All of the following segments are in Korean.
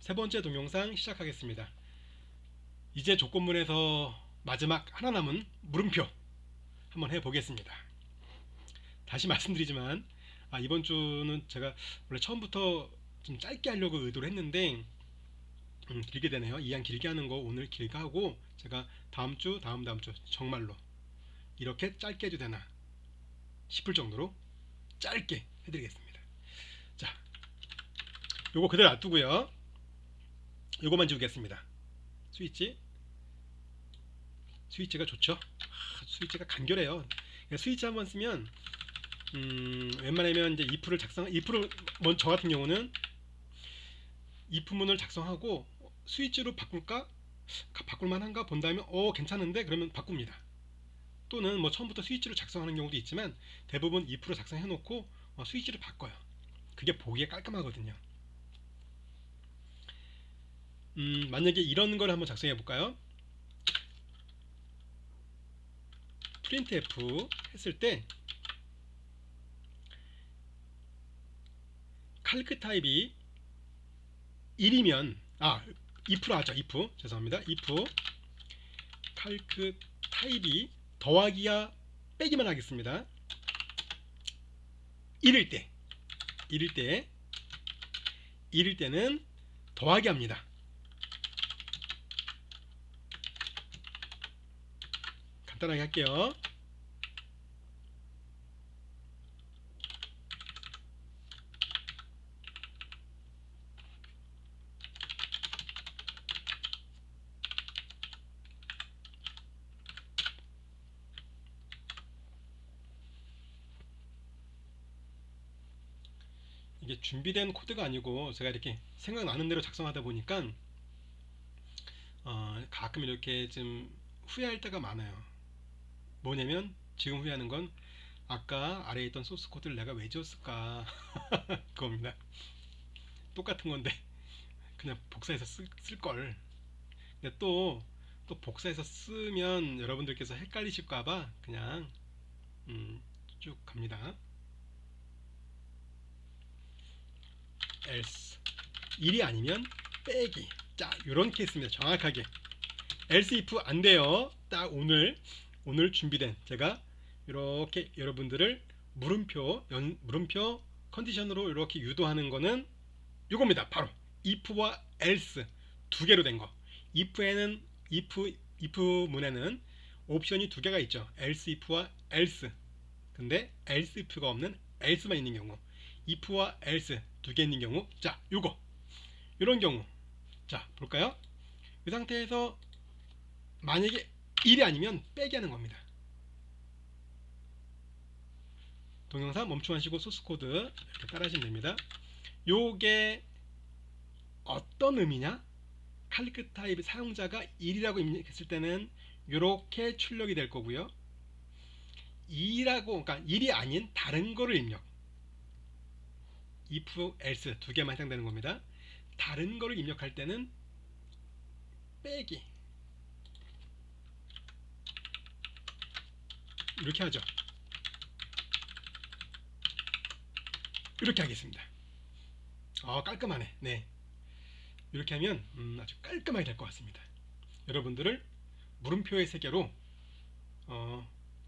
세 번째 동영상 시작하겠습니다. 이제 조건문에서 마지막 하나 남은 물음표 한번 해보겠습니다. 다시 말씀드리지만 이번 주는 제가 원래 처음부터 좀 짧게 하려고 의도를 했는데 길게 되네요. 이왕 길게 하는 거 오늘 길게 하고 제가 다음 주 다음 주 정말로 이렇게 짧게 해도 되나 싶을 정도로 짧게 해드리겠습니다. 자, 요거 그대로 놔두고요. 요거만 지우겠습니다. 스위치가 좋죠. 스위치가 간결해요. 스위치 한번 쓰면 웬만하면 이제 if를 먼저 저 같은 경우는 if문을 작성하고 스위치로 바꿀만한가 본 다음에 괜찮은데 그러면 바꿉니다. 또는 뭐 처음부터 스위치로 작성하는 경우도 있지만 대부분 if로 작성해 놓고 스위치를 바꿔요. 그게 보기에 깔끔하거든요. 만약에 이런 걸 한번 작성해 볼까요? printf 했을 때 칼크 타입이 1이면 if로 하죠. if 죄송합니다. if 칼크 타입이 더하기야 빼기만 하겠습니다. 1일 때는 더하기 합니다. 간단하게 할게요. 이게 준비된 코드가 아니고 제가 이렇게 생각나는 대로 작성하다 보니까 가끔 이렇게 좀 후회할 때가 많아요. 뭐냐면 지금 후회하는 건 아까 아래에 있던 소스 코드를 내가 왜 지웠을까 그겁니다. 똑같은 건데 그냥 복사해서 쓸걸. 근데 또 복사해서 쓰면 여러분들께서 헷갈리실까봐 그냥 쭉 갑니다. else 1이 아니면 빼기. 자, 요런 케이스입니다. 정확하게 else if 안 돼요. 딱 오늘 준비된 제가 이렇게 여러분들을 물음표 컨디션으로 이렇게 유도하는 거는 요겁니다. 바로 if와 else 두 개로 된 거. if 문에는 옵션이 두 개가 있죠. else if와 else. 근데 else if가 없는 else만 있는 경우, if와 else 두 개 있는 경우, 자, 요런 경우, 자, 볼까요? 이 상태에서 만약에 1이 아니면 빼기 하는 겁니다. 동영상 멈춤하시고 소스 코드 이렇게 따라하시면 됩니다. 요게 어떤 의미냐? 칼리크 타입 사용자가 1이라고 입력했을 때는 이렇게 출력이 될 거고요. 2라고, 그러니까 1이 아닌 다른 거를 입력. if, else 두 개만 해당되는 겁니다. 다른 거를 입력할 때는 빼기. 이렇게 하죠. 이렇게 하겠습니다. 깔끔하네. 네. 이렇게 하면 아주 깔끔하게 될 것 같습니다. 여러분들을 물음표의 세계로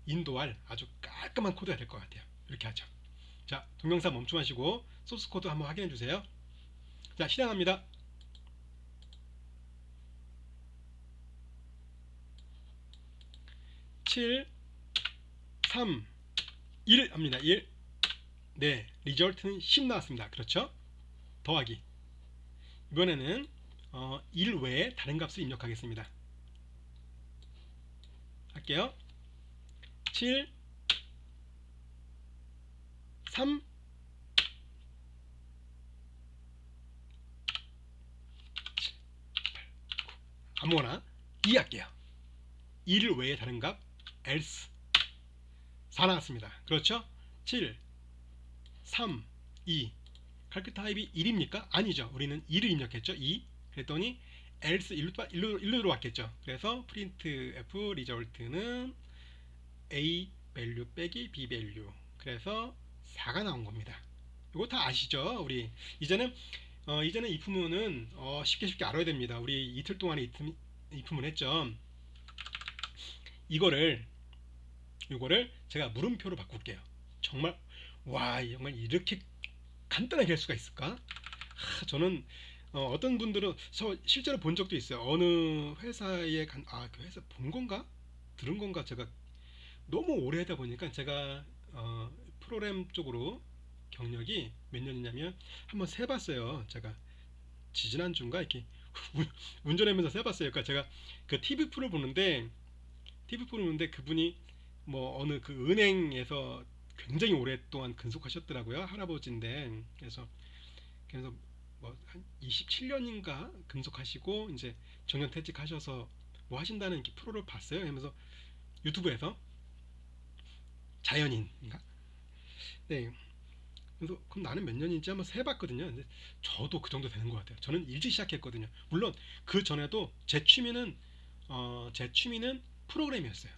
인도할 아주 깔끔한 코드가 될 것 같아요. 이렇게 하죠. 자, 동영상 멈춤하시고 소스 코드 한번 확인해 주세요. 자, 실행합니다. 7, 3, 1 합니다. 1. 네, 리절트는 10 나왔습니다. 그렇죠? 더하기. 이번에는 1 외에 다른 값을 입력하겠습니다. 할게요. 7, 3, 아무거나 2 할게요. 1 외에 다른 값 else 4 나왔습니다. 그렇죠? 7, 3, 2 칼크 타입이 1입니까? 아니죠. 우리는 2를 입력했죠. 2 그랬더니 else 1로 들어왔겠죠. 그래서 printf result는 a value 빼기 b value 그래서 4가 나온 겁니다. 이거 다 아시죠? 우리 이제는 이제는 if문은 쉽게 알아야 됩니다. 우리 이틀 동안에 if문 했죠. 이거를 제가 물음표로 바꿀게요. 정말 와, 정말 이렇게 간단하게 할 수가 있을까? 저는 어떤 분들은 실제로 본 적도 있어요. 어느 회사에 그 회사 본 건가? 들은 건가? 제가 너무 오래 하다 보니까 제가 프로그램 쪽으로 경력이 몇 년이냐면 한번 세봤어요. 제가 지지난주인가 이렇게 운전하면서 세봤어요. 그러니까 제가 그 TV 프로 보는데 그분이 뭐 어느 그 은행에서 굉장히 오랫동안 근속하셨더라고요. 할아버지인데 그래서 뭐 한 27년인가 근속하시고 이제 정년퇴직하셔서 뭐 하신다는 이렇게 프로를 봤어요. 그러면서 유튜브에서 자연인인가? 네. 그래서 그럼 나는 몇 년인지 한번 세봤거든요. 근데 저도 그 정도 되는 것 같아요. 저는 일찍 시작했거든요. 물론 그 전에도 제 취미는 프로그램이었어요.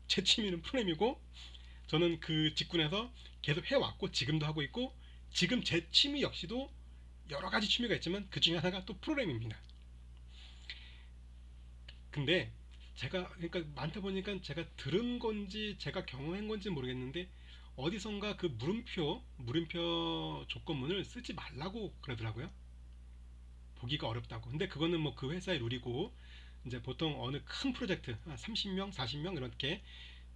제 취미는 프로그램이고 저는 그 직군에서 계속 해왔고 지금도 하고 있고 지금 제 취미 역시도 여러 가지 취미가 있지만 그 중에 하나가 또 프로그램입니다. 근데 제가 그러니까 많다 보니까 제가 들은 건지 제가 경험한 건지 모르겠는데 어디선가 그 물음표 조건문을 쓰지 말라고 그러더라고요. 보기가 어렵다고. 근데 그거는 뭐 그 회사의 룰이고 이제 보통 어느 큰 프로젝트 30명, 40명 이렇게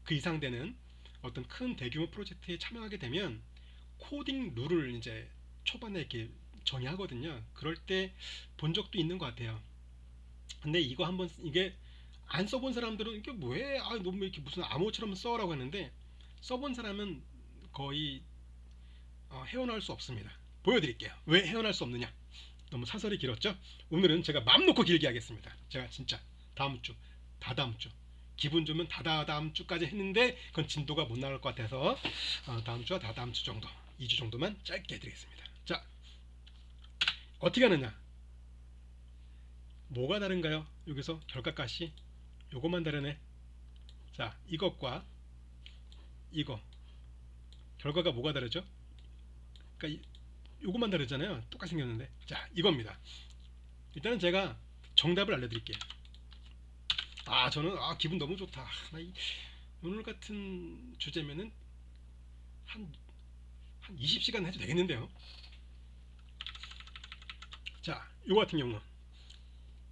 그 이상 되는 어떤 큰 대규모 프로젝트에 참여하게 되면 코딩 룰을 이제 초반에 이렇게 정의하거든요. 그럴 때 본 적도 있는 것 같아요. 근데 이거 한번 이게 안 써본 사람들은 이게 뭐해? 너무 이렇게 무슨 암호처럼 써라고 하는데 써본 사람은 거의 헤어나올 수 없습니다. 보여드릴게요. 왜 헤어날 수 없느냐? 너무 사설이 길었죠? 오늘은 제가 맘 놓고 길게 하겠습니다. 제가 진짜 다음 주, 다다음 주, 기분 좋으면 다다음 주까지 했는데 그건 진도가 못 나올 것 같아서 다음 주와 다다음 주 정도, 2주 정도만 짧게 해드리겠습니다. 자, 어떻게 하느냐? 뭐가 다른가요? 여기서 결과값이 요것만 다르네. 자, 이것과 이거 결과가 뭐가 다르죠? 그러니까 요것만 다르잖아요. 똑같이 생겼는데. 자, 이겁니다. 일단은 제가 정답을 알려드릴게요. 저는 기분 너무 좋다. 오늘 같은 주제면은 한, 한 20시간 해도 되겠는데요. 자, 요거 같은 경우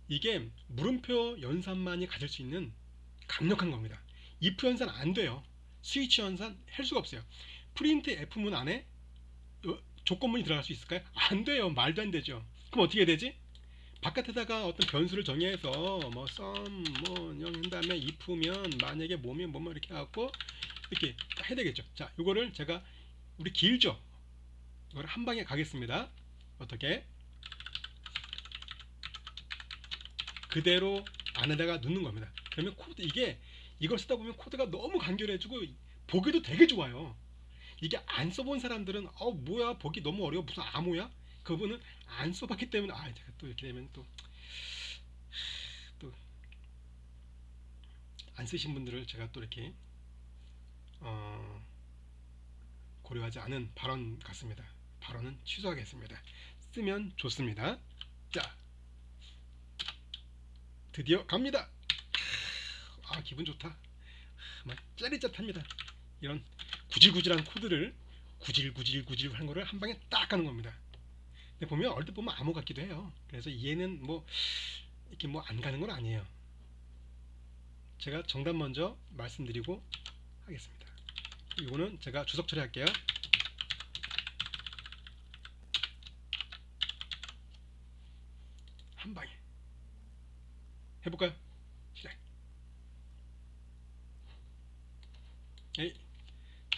이게 물음표 연산만이 가질 수 있는 강력한 겁니다. if 연산 안 돼요. 스위치 연산 할 수가 없어요. 프린트 F문 안에 조건문이 들어갈 수 있을까요? 안 돼요. 말도 안 되죠. 그럼 어떻게 되지? 바깥에다가 어떤 변수를 정의해서 뭐 sum 뭐0 한 다음에 if면 만약에 뭐면 뭐뭐 이렇게 해갖고 이렇게 해야 되겠죠. 자, 요거를 제가 우리 길죠. 이걸 한 방에 가겠습니다. 어떻게? 그대로 안에다가 넣는 겁니다. 그러면 코드 이걸 쓰다 보면 코드가 너무 간결해지고 보기도 되게 좋아요. 이게 안 써본 사람들은 뭐야 보기 너무 어려워 무슨 암호야? 그분은 안 써봤기 때문에 제가 또 이렇게 되면 또 안 쓰신 분들을 제가 또 이렇게 고려하지 않은 발언 같습니다. 발언은 취소하겠습니다. 쓰면 좋습니다. 자, 드디어 갑니다. 기분 좋다. 막 짜릿짜릿합니다. 이런 구질구질한 코드를 구질구질 한 거를 한 방에 딱 가는 겁니다. 근데 보면 얼핏 보면 암호 같기도 해요. 그래서 얘는 뭐 이렇게 뭐 안 가는 건 아니에요. 제가 정답 먼저 말씀드리고 하겠습니다. 이거는 제가 주석 처리할게요. 한 방에 해볼까요? 시작.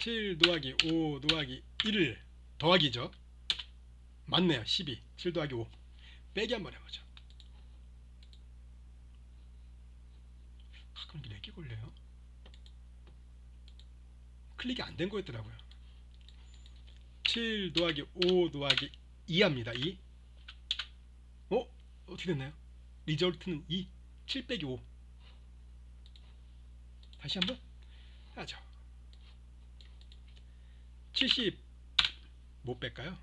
7 더하기 5 더하기 1을 더하기죠. 맞네요. 12. 7 더하기 5 빼기 한번 해보죠. 가끔 이렇게 걸려요. 클릭이 안 된 거였더라고요. 7 더하기 5 더하기 2 합니다. 2. 어떻게 됐나요? 리저트는 2. 7 빼기 5. 다시 한번 하죠. 70 못 뺄까요?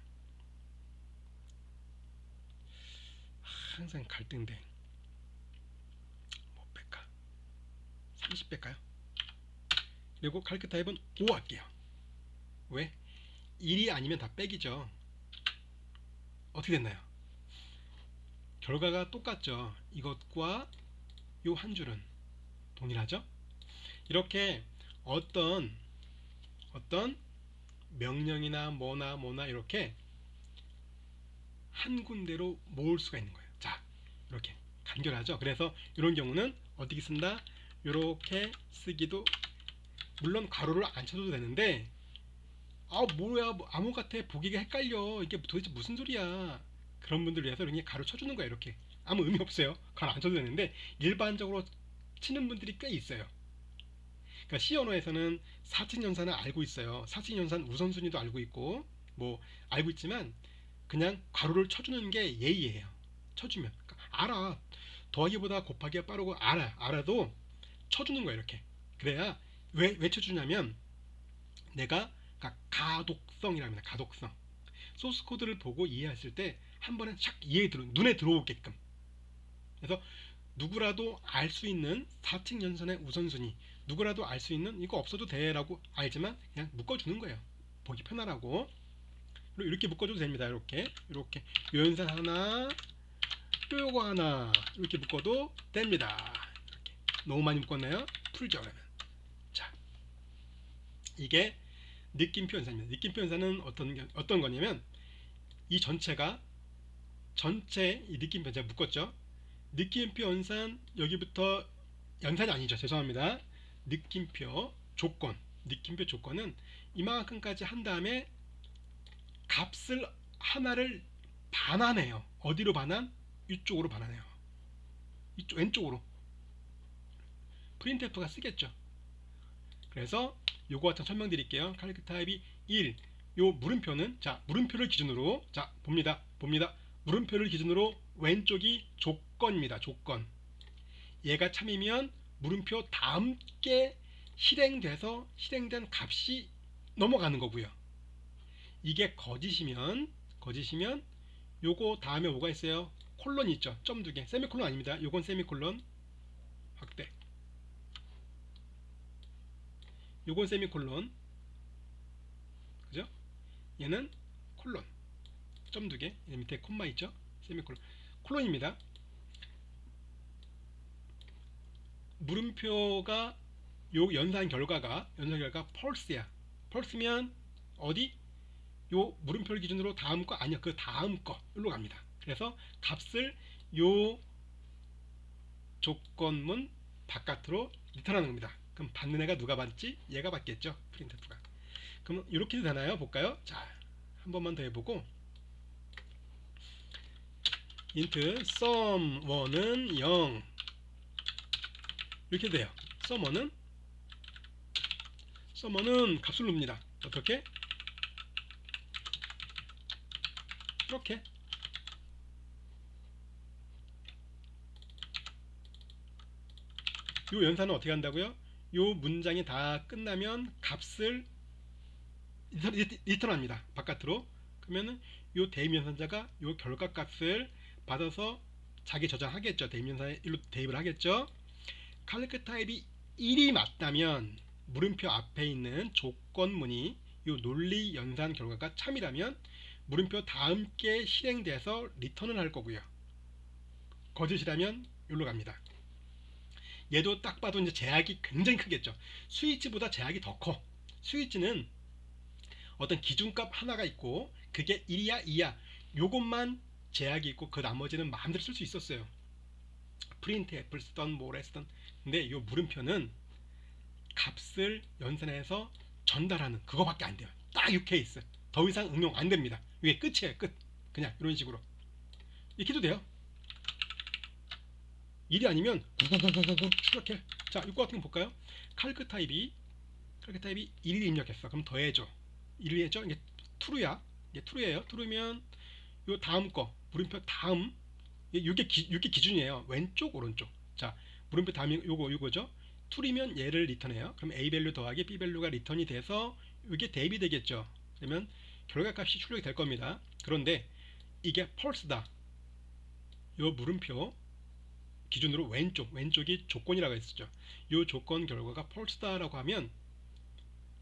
항상 갈등돼. 뭐 뺄까? 30 뺄까요? 그리고 칼크 타입은 5 할게요. 왜? 1이 아니면 다 빼기죠. 어떻게 됐나요? 결과가 똑같죠. 이것과 요 한 줄은 동일하죠. 이렇게 어떤 명령이나 뭐나 이렇게 한 군데로 모을 수가 있는 거예요. 자, 이렇게 간결하죠. 그래서 이런 경우는 어떻게 쓴다? 이렇게 쓰기도, 물론 가로를 안 쳐도 되는데, 아 뭐야, 뭐 암호 같아, 보기가 헷갈려, 이게 도대체 무슨 소리야, 그런 분들 위해서 이렇게 가로 쳐주는 거예요. 이렇게 아무 의미 없어요. 가로 안 쳐도 되는데 일반적으로 치는 분들이 꽤 있어요. 그러니까 C 언어에서는 4층 연산을 알고 있어요. 4층 연산 우선순위도 알고 있고 뭐 알고 있지만 그냥 가로를 쳐주는 게 예의예요. 쳐주면 그러니까 알아. 더하기보다 곱하기가 빠르고 알아도 쳐주는 거예요. 이렇게. 그래야 왜 쳐주냐면 내가, 그러니까 가독성이랍니다. 가독성. 소스 코드를 보고 이해했을 때 한 번에 샥 눈에 들어오게끔. 그래서 누구라도 알 수 있는 4층 연산의 우선순위, 누구라도 알 수 있는 이거 없어도 돼라고 알지만 그냥 묶어주는 거예요. 보기 편하라고. 그리고 이렇게 묶어줘도 됩니다. 이렇게 요 연산 하나, 요거 하나 이렇게 묶어도 됩니다. 이렇게. 너무 많이 묶었나요? 풀죠. 그러면 자, 이게 느낌표 연산입니다. 느낌표 연산은 어떤 거냐면 이 전체가 전체 이 느낌표 제가 묶었죠. 느낌표 연산, 여기부터 연산이 아니죠. 죄송합니다. 느낌표 조건, 느낌표 조건은 이만큼까지 한 다음에 값을 하나를 반환해요. 어디로 반환? 이쪽으로 반환해요. 이쪽 왼쪽으로. 프린트F가 쓰겠죠. 그래서 요거 같은 설명드릴게요. 칼리크 타입이 1. 요 물음표는, 자, 물음표를 기준으로, 자, 봅니다. 물음표를 기준으로 왼쪽이 조건입니다. 조건. 얘가 참이면 물음표 다음 게 실행돼서 실행된 값이 넘어가는 거고요. 이게 거짓이면 요거 다음에 뭐가 있어요? 콜론이 있죠. 점 2개. 세미콜론 아닙니다. 요건 세미콜론 확대. 요건 세미콜론. 그죠? 얘는 콜론. 점 2개. 얘 밑에 콤마 있죠? 세미콜론. 콜론입니다. 물음표가 요 연산 결과가 펄스야. 펄스면 어디? 요 물음표를 기준으로 다음 거 아니야. 그 다음 거 일로 갑니다. 그래서 값을 요 조건문 바깥으로 리턴하는 겁니다. 그럼 받는 애가 누가 받지? 얘가 받겠죠. 프린트F가. 그럼 이렇게 되나요? 볼까요? 자, 한 번만 더 해보고 int sum1은 0 이렇게 돼요. sum1은 값을 눕니다. 어떻게? 이렇게. 요 연산은 어떻게 한다고요? 요 문장이 다 끝나면 값을 리턴합니다. 바깥으로. 그러면은 요 대입 연산자가 요 결과값을 받아서 자기 저장하겠죠. 대입 연산에 일로 대입을 하겠죠. 칼리크 타입이 1이 맞다면 물음표 앞에 있는 조건문이 요 논리 연산 결과가 참이라면 물음표 다음 게 실행돼서 리턴을 할 거고요. 거짓이라면 여기로 갑니다. 얘도 딱 봐도 이제 제약이 굉장히 크겠죠. 스위치보다 제약이 더 커. 스위치는 어떤 기준값 하나가 있고 그게 1이야 2야 요것만 제약이 있고 그 나머지는 마음대로 쓸 수 있었어요. 프린트F를 쓰던 뭐를 쓰던. 근데 요 물음표는 값을 연산해서 전달하는 그거밖에 안 돼요. 딱 이 케이스. 더 이상 응용 안 됩니다. 이게 끝이에요. 끝. 그냥 이런 식으로 이렇게 해도 돼요. 1이 아니면 구구구구구 추적해. 자, 이거 같은 거 볼까요? 칼크 타입이 1을 입력했어. 그럼 더해줘. 1을 해줘. 이게 true야. 이게 true예요. true면 요 다음 거 물음표 다음 이게 기준이에요. 왼쪽 오른쪽. 자, 물음표 다음이 요거죠. true면 얘를 리턴해요. 그럼 a 밸류 더하기 b 밸류가 리턴이 돼서 이게 대입이 되겠죠. 그러면 결과값이 출력이 될 겁니다. 그런데 이게 false다. 요 물음표 기준으로 왼쪽이 조건이라고 했었죠. 요 조건 결과가 false다라고 하면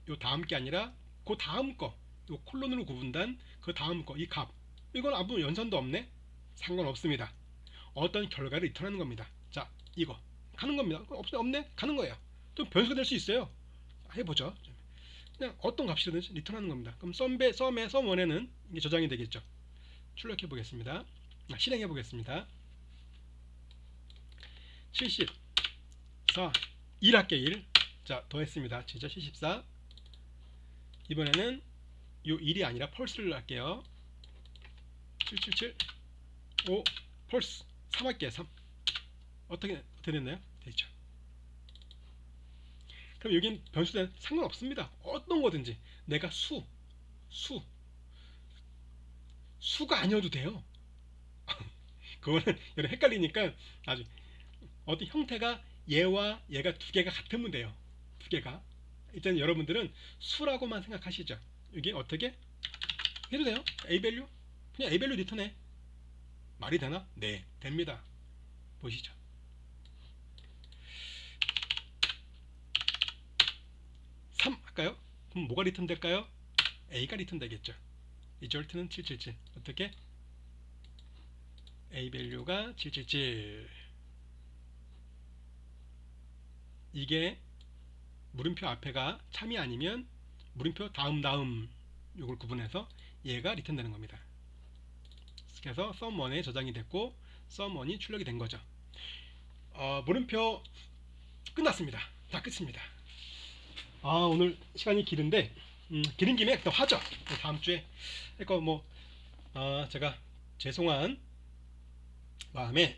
요 다음 게 아니라 그 다음 거, 요 콜론으로 구분단 그 다음 거, 이 값. 이건 아무 연산도 없네? 상관없습니다. 어떤 결과를 리턴하는 겁니다. 자, 이거 가는 겁니다. 없네? 가는 거예요. 또 변수가 될 수 있어요. 해보죠. 그냥 어떤 값이든지 리턴하는 겁니다. 그럼 썸1에는 이게 저장이 되겠죠. 출력해 보겠습니다. 실행해 보겠습니다. 74 1 할게 1. 자, 더했습니다. 진짜 74. 이번에는 요 1이 아니라 펄스를 할게요. 777 5 펄스 3 할게요. 3. 어떻게 됐나요? 됐죠. 그럼 여긴 변수는 상관없습니다. 어떤 거든지 내가 수가 아니어도 돼요. 그거는 여러 헷갈리니까 아주 어떤 형태가 얘와 얘가 두 개가 같으면 돼요. 두 개가 일단 여러분들은 수라고만 생각하시죠. 이게 어떻게 해도 돼요? A 밸류 그냥 A 밸류 리턴해. 말이 되나? 네, 됩니다. 보시죠. 3 할까요? 그럼 뭐가 리턴 될까요? A가 리턴 되겠죠. 리절트는 777. 어떻게? A 밸류가 777. 이게 물음표 앞에가 참이 아니면 물음표 다음 이걸 구분해서 얘가 리턴 되는 겁니다. 그래서 썸1에 저장이 됐고 썸1이 출력이 된 거죠. 물음표 끝났습니다. 다 끝입니다. 오늘 시간이 길은데 길은 김에 또 하죠. 다음 주에 그러니까 제가 죄송한 마음에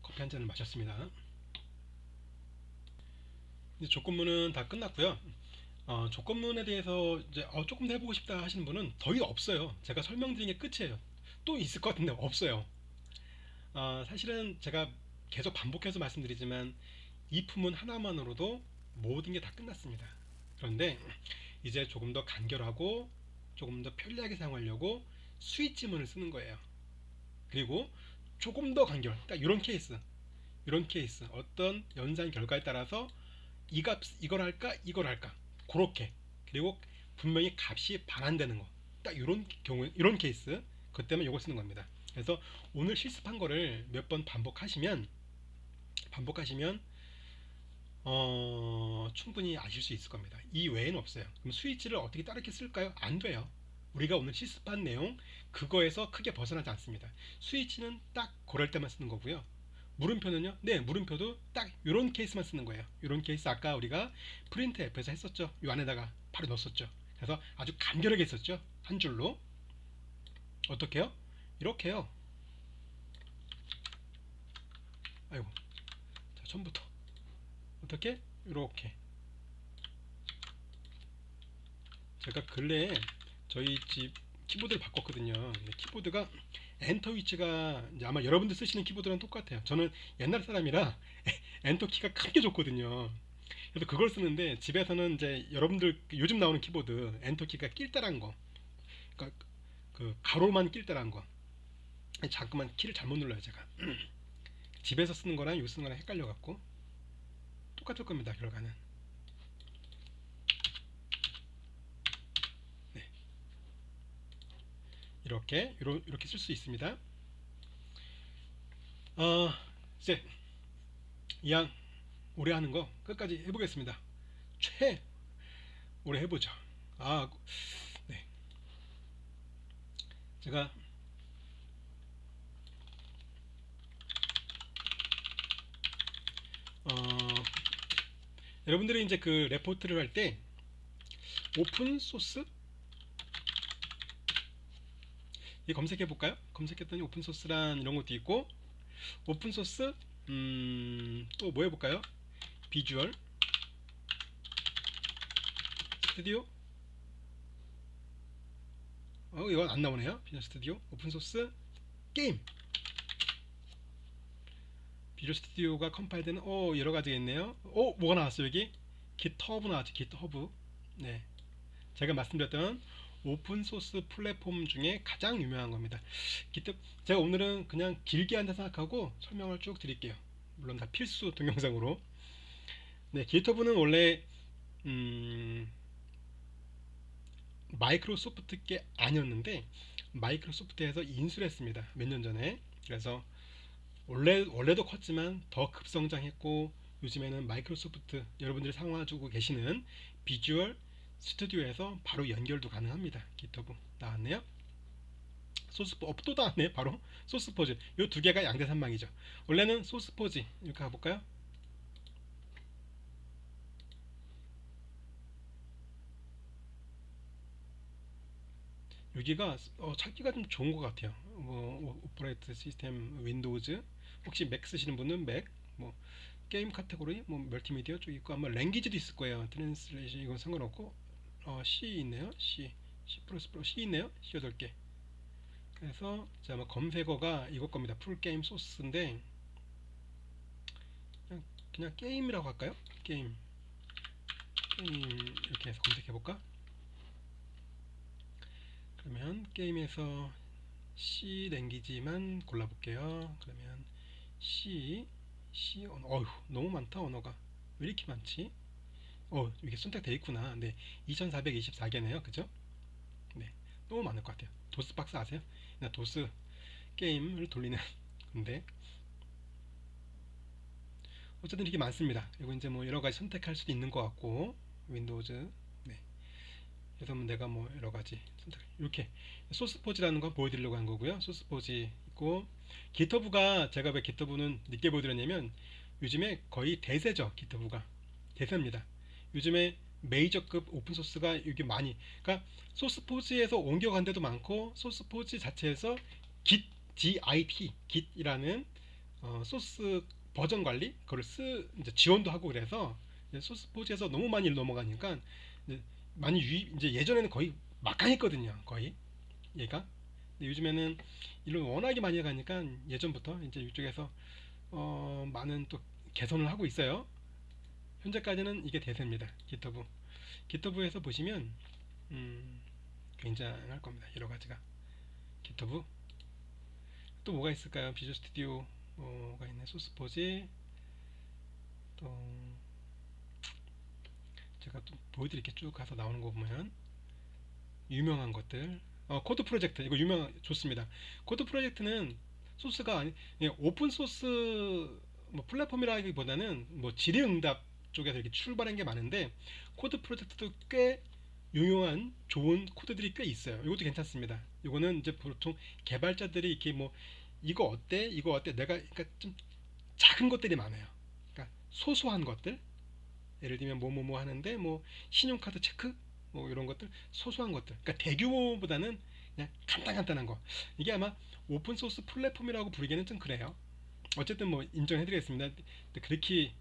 커피 한 잔을 마셨습니다. 이제 조건문은 다 끝났고요. 조건문에 대해서 이제 조금 더 해보고 싶다 하시는 분은 더 이상 없어요. 제가 설명드린 게 끝이에요. 또 있을 것 같은데 없어요. 사실은 제가 계속 반복해서 말씀드리지만 이 품문 하나만으로도 모든 게 다 끝났습니다. 그런데 이제 조금 더 간결하고 조금 더 편리하게 사용하려고 스위치문을 쓰는 거예요. 그리고 조금 더 간결, 딱 이런 케이스 어떤 연산 결과에 따라서 이걸 할까 이걸 할까 그렇게, 그리고 분명히 값이 반환되는 거, 딱 이런 경우, 이런 케이스, 그 때문에 이걸 쓰는 겁니다. 그래서 오늘 실습한 거를 몇 번 반복하시면 충분히 아실 수 있을 겁니다. 이 외에는 없어요. 그럼 스위치를 어떻게 다르게 쓸까요? 안 돼요. 우리가 오늘 실습한 내용 그거에서 크게 벗어나지 않습니다. 스위치는 딱 그럴 때만 쓰는 거고요. 물음표는요? 네, 물음표도 딱 이런 케이스만 쓰는 거예요. 이런 케이스 아까 우리가 프린트 F에서 했었죠. 이 안에다가 바로 넣었었죠. 그래서 아주 간결하게 했었죠. 한 줄로. 어떻게 해요? 이렇게 해요. 아이고, 자, 처음부터 어떻게? 이렇게. 제가 근래에 저희 집 키보드를 바꿨거든요. 키보드가 엔터 위치가 이제 아마 여러분들 쓰시는 키보드랑 똑같아요. 저는 옛날 사람이라 엔터 키가 큰 게 좋거든요. 그래서 그걸 쓰는데 집에서는 이제 여러분들 요즘 나오는 키보드 엔터 키가 낄다란 거, 그러니까 그 가로만 낄다란 거, 자꾸만 키를 잘못 눌러요 제가. 집에서 쓰는 거랑 여기 쓰는 거랑 헷갈려 갖고 똑같을 겁니다 결과는. 네. 이렇게 쓸 수 있습니다. 이제 이왕 오래 하는 거 끝까지 해보겠습니다. 오래 해보죠. 네. 제가 여러분들이 이제 그 레포트를 할 때 오픈 소스 검색해 볼까요? 검색했더니 오픈 소스란 이런 것도 있고, 오픈 소스 또 뭐 해볼까요? 비주얼 스튜디오. 이건 안 나오네요. 비주얼 스튜디오, 오픈 소스 게임. 비주얼 스튜디오가 컴파일되는 여러 가지가 있네요. 뭐가 나왔어요 여기? 깃허브 나왔죠. 깃허브. 네, 제가 말씀드렸던 오픈 소스 플랫폼 중에 가장 유명한 겁니다. GitHub 제가 오늘은 그냥 길게 한다 생각하고 설명을 쭉 드릴게요. 물론 다 필수 동영상으로. 네, GitHub는 원래 마이크로소프트 게 아니었는데 마이크로소프트에서 인수를 했습니다. 몇 년 전에. 그래서 원래도 컸지만 더 급성장했고 요즘에는 마이크로소프트 여러분들이 사용하고 계시는 비주얼 스튜디오에서 바로 연결도 가능합니다. GitHub 나왔네요. 또 나왔네. 바로 소스포즈. 이 두 개가 양대산망이죠. 원래는 소스포즈 이렇게 가볼까요? 여기가 찾기가 좀 좋은 것 같아요. 뭐 오퍼레이트 시스템 윈도우즈 혹시 맥 쓰시는 분은 맥, 뭐 게임 카테고리, 뭐 멀티미디어 쪽 있고 아마 랭귀지도 있을 거예요. 트랜스레이션 이건 상관없고 C 있네요. C++ C 있네요. C 8개. 그래서 자, 아마 검색어가 이것 겁니다. 풀 게임 소스인데 그냥 게임이라고 할까요? 게임 이렇게 해서 검색해 볼까? 그러면 게임에서 C 랭귀지만 골라볼게요. 그러면 C 언어. 어휴, 너무 많다 언어가. 왜 이렇게 많지? 이게 선택되어 있구나. 네, 2424개네요. 그죠? 네, 너무 많을 것 같아요. 도스박스 아세요? 나 도스 게임을 돌리는 건데 어쨌든 이렇게 많습니다. 그리고 이제 뭐 여러 가지 선택할 수도 있는 것 같고 윈도우즈. 네. 그래서 뭐 내가 뭐 여러 가지 선택 이렇게 소스포지라는 거 보여드리려고 한 거고요. 소스포지 있고 기터브가 제가 왜 기터브는 늦게 보여드렸냐면 요즘에 거의 대세죠. 기터브가 대세입니다. 요즘에 메이저급 오픈소스가 여기 많이 그러니까 소스포지에서 옮겨간 데도 많고 소스포지 자체에서 Git, Git이라는 소스 버전 관리 그걸 이제 지원도 하고 그래서 소스포지에서 너무 많이 넘어가니까 이제 많이 이제 예전에는 거의 막강했거든요. 거의 얘가. 근데 요즘에는 일을 워낙에 많이 가니까 예전부터 이제 이쪽에서 많은 또 개선을 하고 있어요. 현재까지는 이게 대세입니다. 기터브에서 보시면 굉장할 겁니다. 여러 가지가. 기터브 또 뭐가 있을까요? 비주얼 스튜디오가 있네. 소스포지 또 제가 또 보여드릴게 쭉 가서 나오는 거 보면 유명한 것들 코드 프로젝트 이거 좋습니다. 코드 프로젝트는 소스가 아니 오픈 소스 뭐 플랫폼이라기보다는 뭐 질의응답 쪽에서 이렇게 출발한 게 많은데 코드 프로젝트도 꽤 유용한 좋은 코드들이 꽤 있어요. 이것도 괜찮습니다. 이거는 이제 보통 개발자들이 이렇게 뭐 이거 어때 내가 그러니까 좀 작은 것들이 많아요. 그러니까 소소한 것들 예를 들면 뭐뭐뭐 하는데 뭐 신용카드 체크 뭐 이런 것들 소소한 것들 그러니까 대규모보다는 그냥 간단한 거 이게 아마 오픈소스 플랫폼이라고 부르기에는 좀 그래요. 어쨌든 뭐 인정해드리겠습니다. 그렇게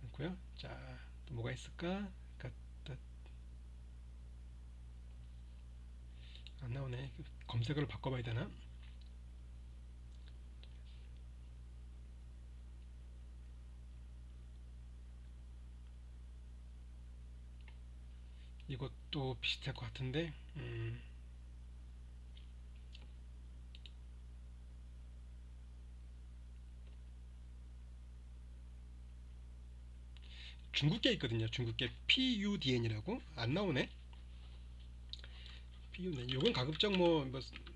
않고요. 자, 또 뭐가 있을까? 안 나오네. 검색어를 바꿔봐야 되나? 이것도 비슷할 것 같은데 중국계 있거든요. 중국계 PUDN이라고 안 나오네. PUDN 이건 가급적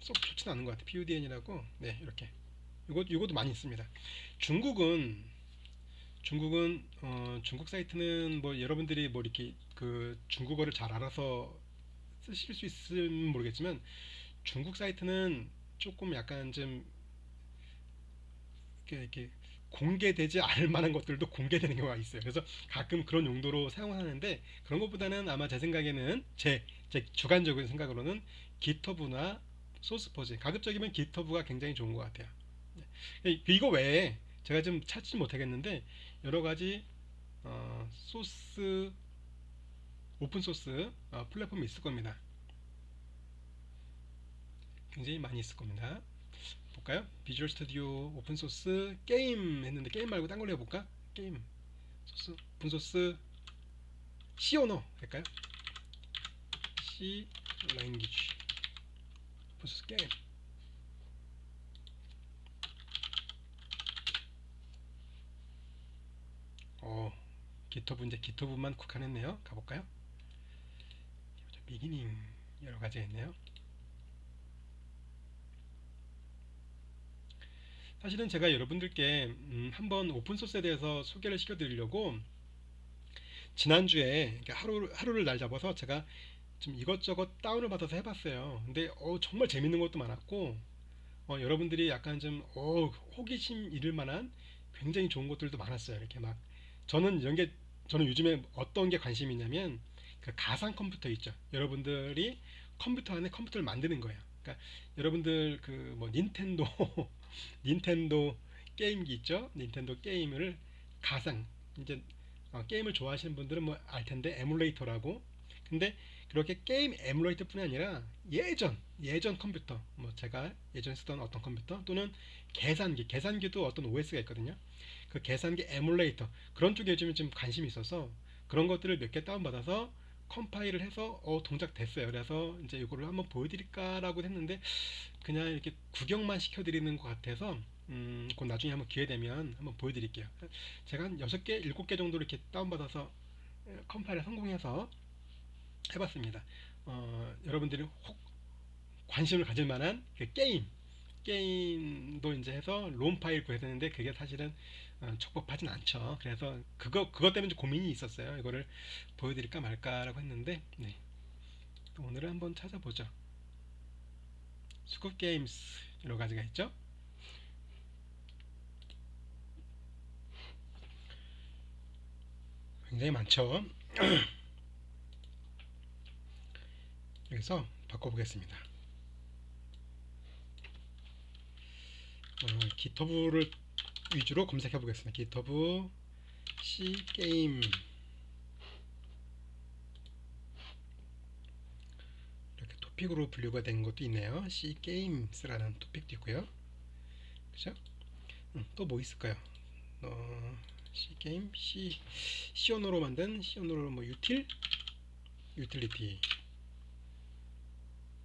썩 좋진 않은 것 같아. PUDN이라고 네 이렇게 이것도 많이 있습니다. 중국은 중국 사이트는 뭐 여러분들이 뭐 이렇게 그 중국어를 잘 알아서 쓰실 수 있으면 모르겠지만 중국 사이트는 조금 약간 좀 이렇게 공개되지 않을 만한 것들도 공개되는 경우가 있어요. 그래서 가끔 그런 용도로 사용하는데 그런 것보다는 아마 제 생각에는 제 주관적인 생각으로는 GitHub나 소스포지 가급적이면 GitHub가 굉장히 좋은 것 같아요. 이거 외에 제가 좀 찾지 못하겠는데 여러 가지 소스 오픈 소스 플랫폼이 있을 겁니다. 굉장히 많이 있을 겁니다. 볼까요? 비주얼 스튜디오 오픈 소스 게임 했는데 게임 말고 딴 걸로 해볼까? 게임 소스 오픈 소스 C 언어 할까요? C 랭귀지 vs 게임. 기토브 이제 기토브만 국한했네요. 가볼까요? 비기닝 여러 가지 있네요. 사실은 제가 여러분들께 한번 오픈소스에 대해서 소개를 시켜드리려고 지난주에 하루를 날 잡아서 제가 좀 이것저것 다운을 받아서 해봤어요. 근데 정말 재밌는 것도 많았고 여러분들이 약간 좀 호기심 잃을 만한 굉장히 좋은 것들도 많았어요. 이렇게 막 저는 이런 게 저는 요즘에 어떤 게 관심이 있냐면 그 가상 컴퓨터 있죠. 여러분들이 컴퓨터 안에 컴퓨터를 만드는 거예요. 그러니까 여러분들 그 뭐 닌텐도 닌텐도 게임기 있죠. 닌텐도 게임을 가상 이제 게임을 좋아하시는 분들은 뭐 알 텐데 에뮬레이터라고. 근데 그렇게 게임 에뮬레이터뿐이 아니라 예전 컴퓨터 뭐 제가 예전에 쓰던 어떤 컴퓨터 또는 계산기도 어떤 OS가 있거든요. 그 계산기 에뮬레이터 그런 쪽에 요즘에 좀 관심이 있어서 그런 것들을 몇 개 다운받아서 컴파일을 해서 동작 됐어요. 그래서 이제 이거를 한번 보여드릴까라고 했는데 그냥 이렇게 구경만 시켜드리는 것 같아서 그 나중에 한번 기회 되면 한번 보여드릴게요. 제가 한 6개, 7개 정도 이렇게 다운받아서 컴파일에 성공해서 해봤습니다. 여러분들이 혹 관심을 가질 만한 그 게임도 이제 해서 롬 파일 구해야 되는데 그게 사실은 적법하진 않죠. 그래서 그것 때문에 좀 고민이 있었어요. 이거를 보여드릴까 말까라고 했는데 네. 오늘은 한번 찾아보죠. 스쿱 게임스 여러 가지가 있죠. 굉장히 많죠. 여기서 바꿔보겠습니다. 기터브를 위주로 검색해 보겠습니다. 기터브 C 게임 이렇게 토픽으로 분류가 된 것도 있네요. C 게임스라는 토픽도 있고요. 그죠? 또 뭐 있을까요? C 게임 C 언어로 만든 C 언어로 뭐 유틸리티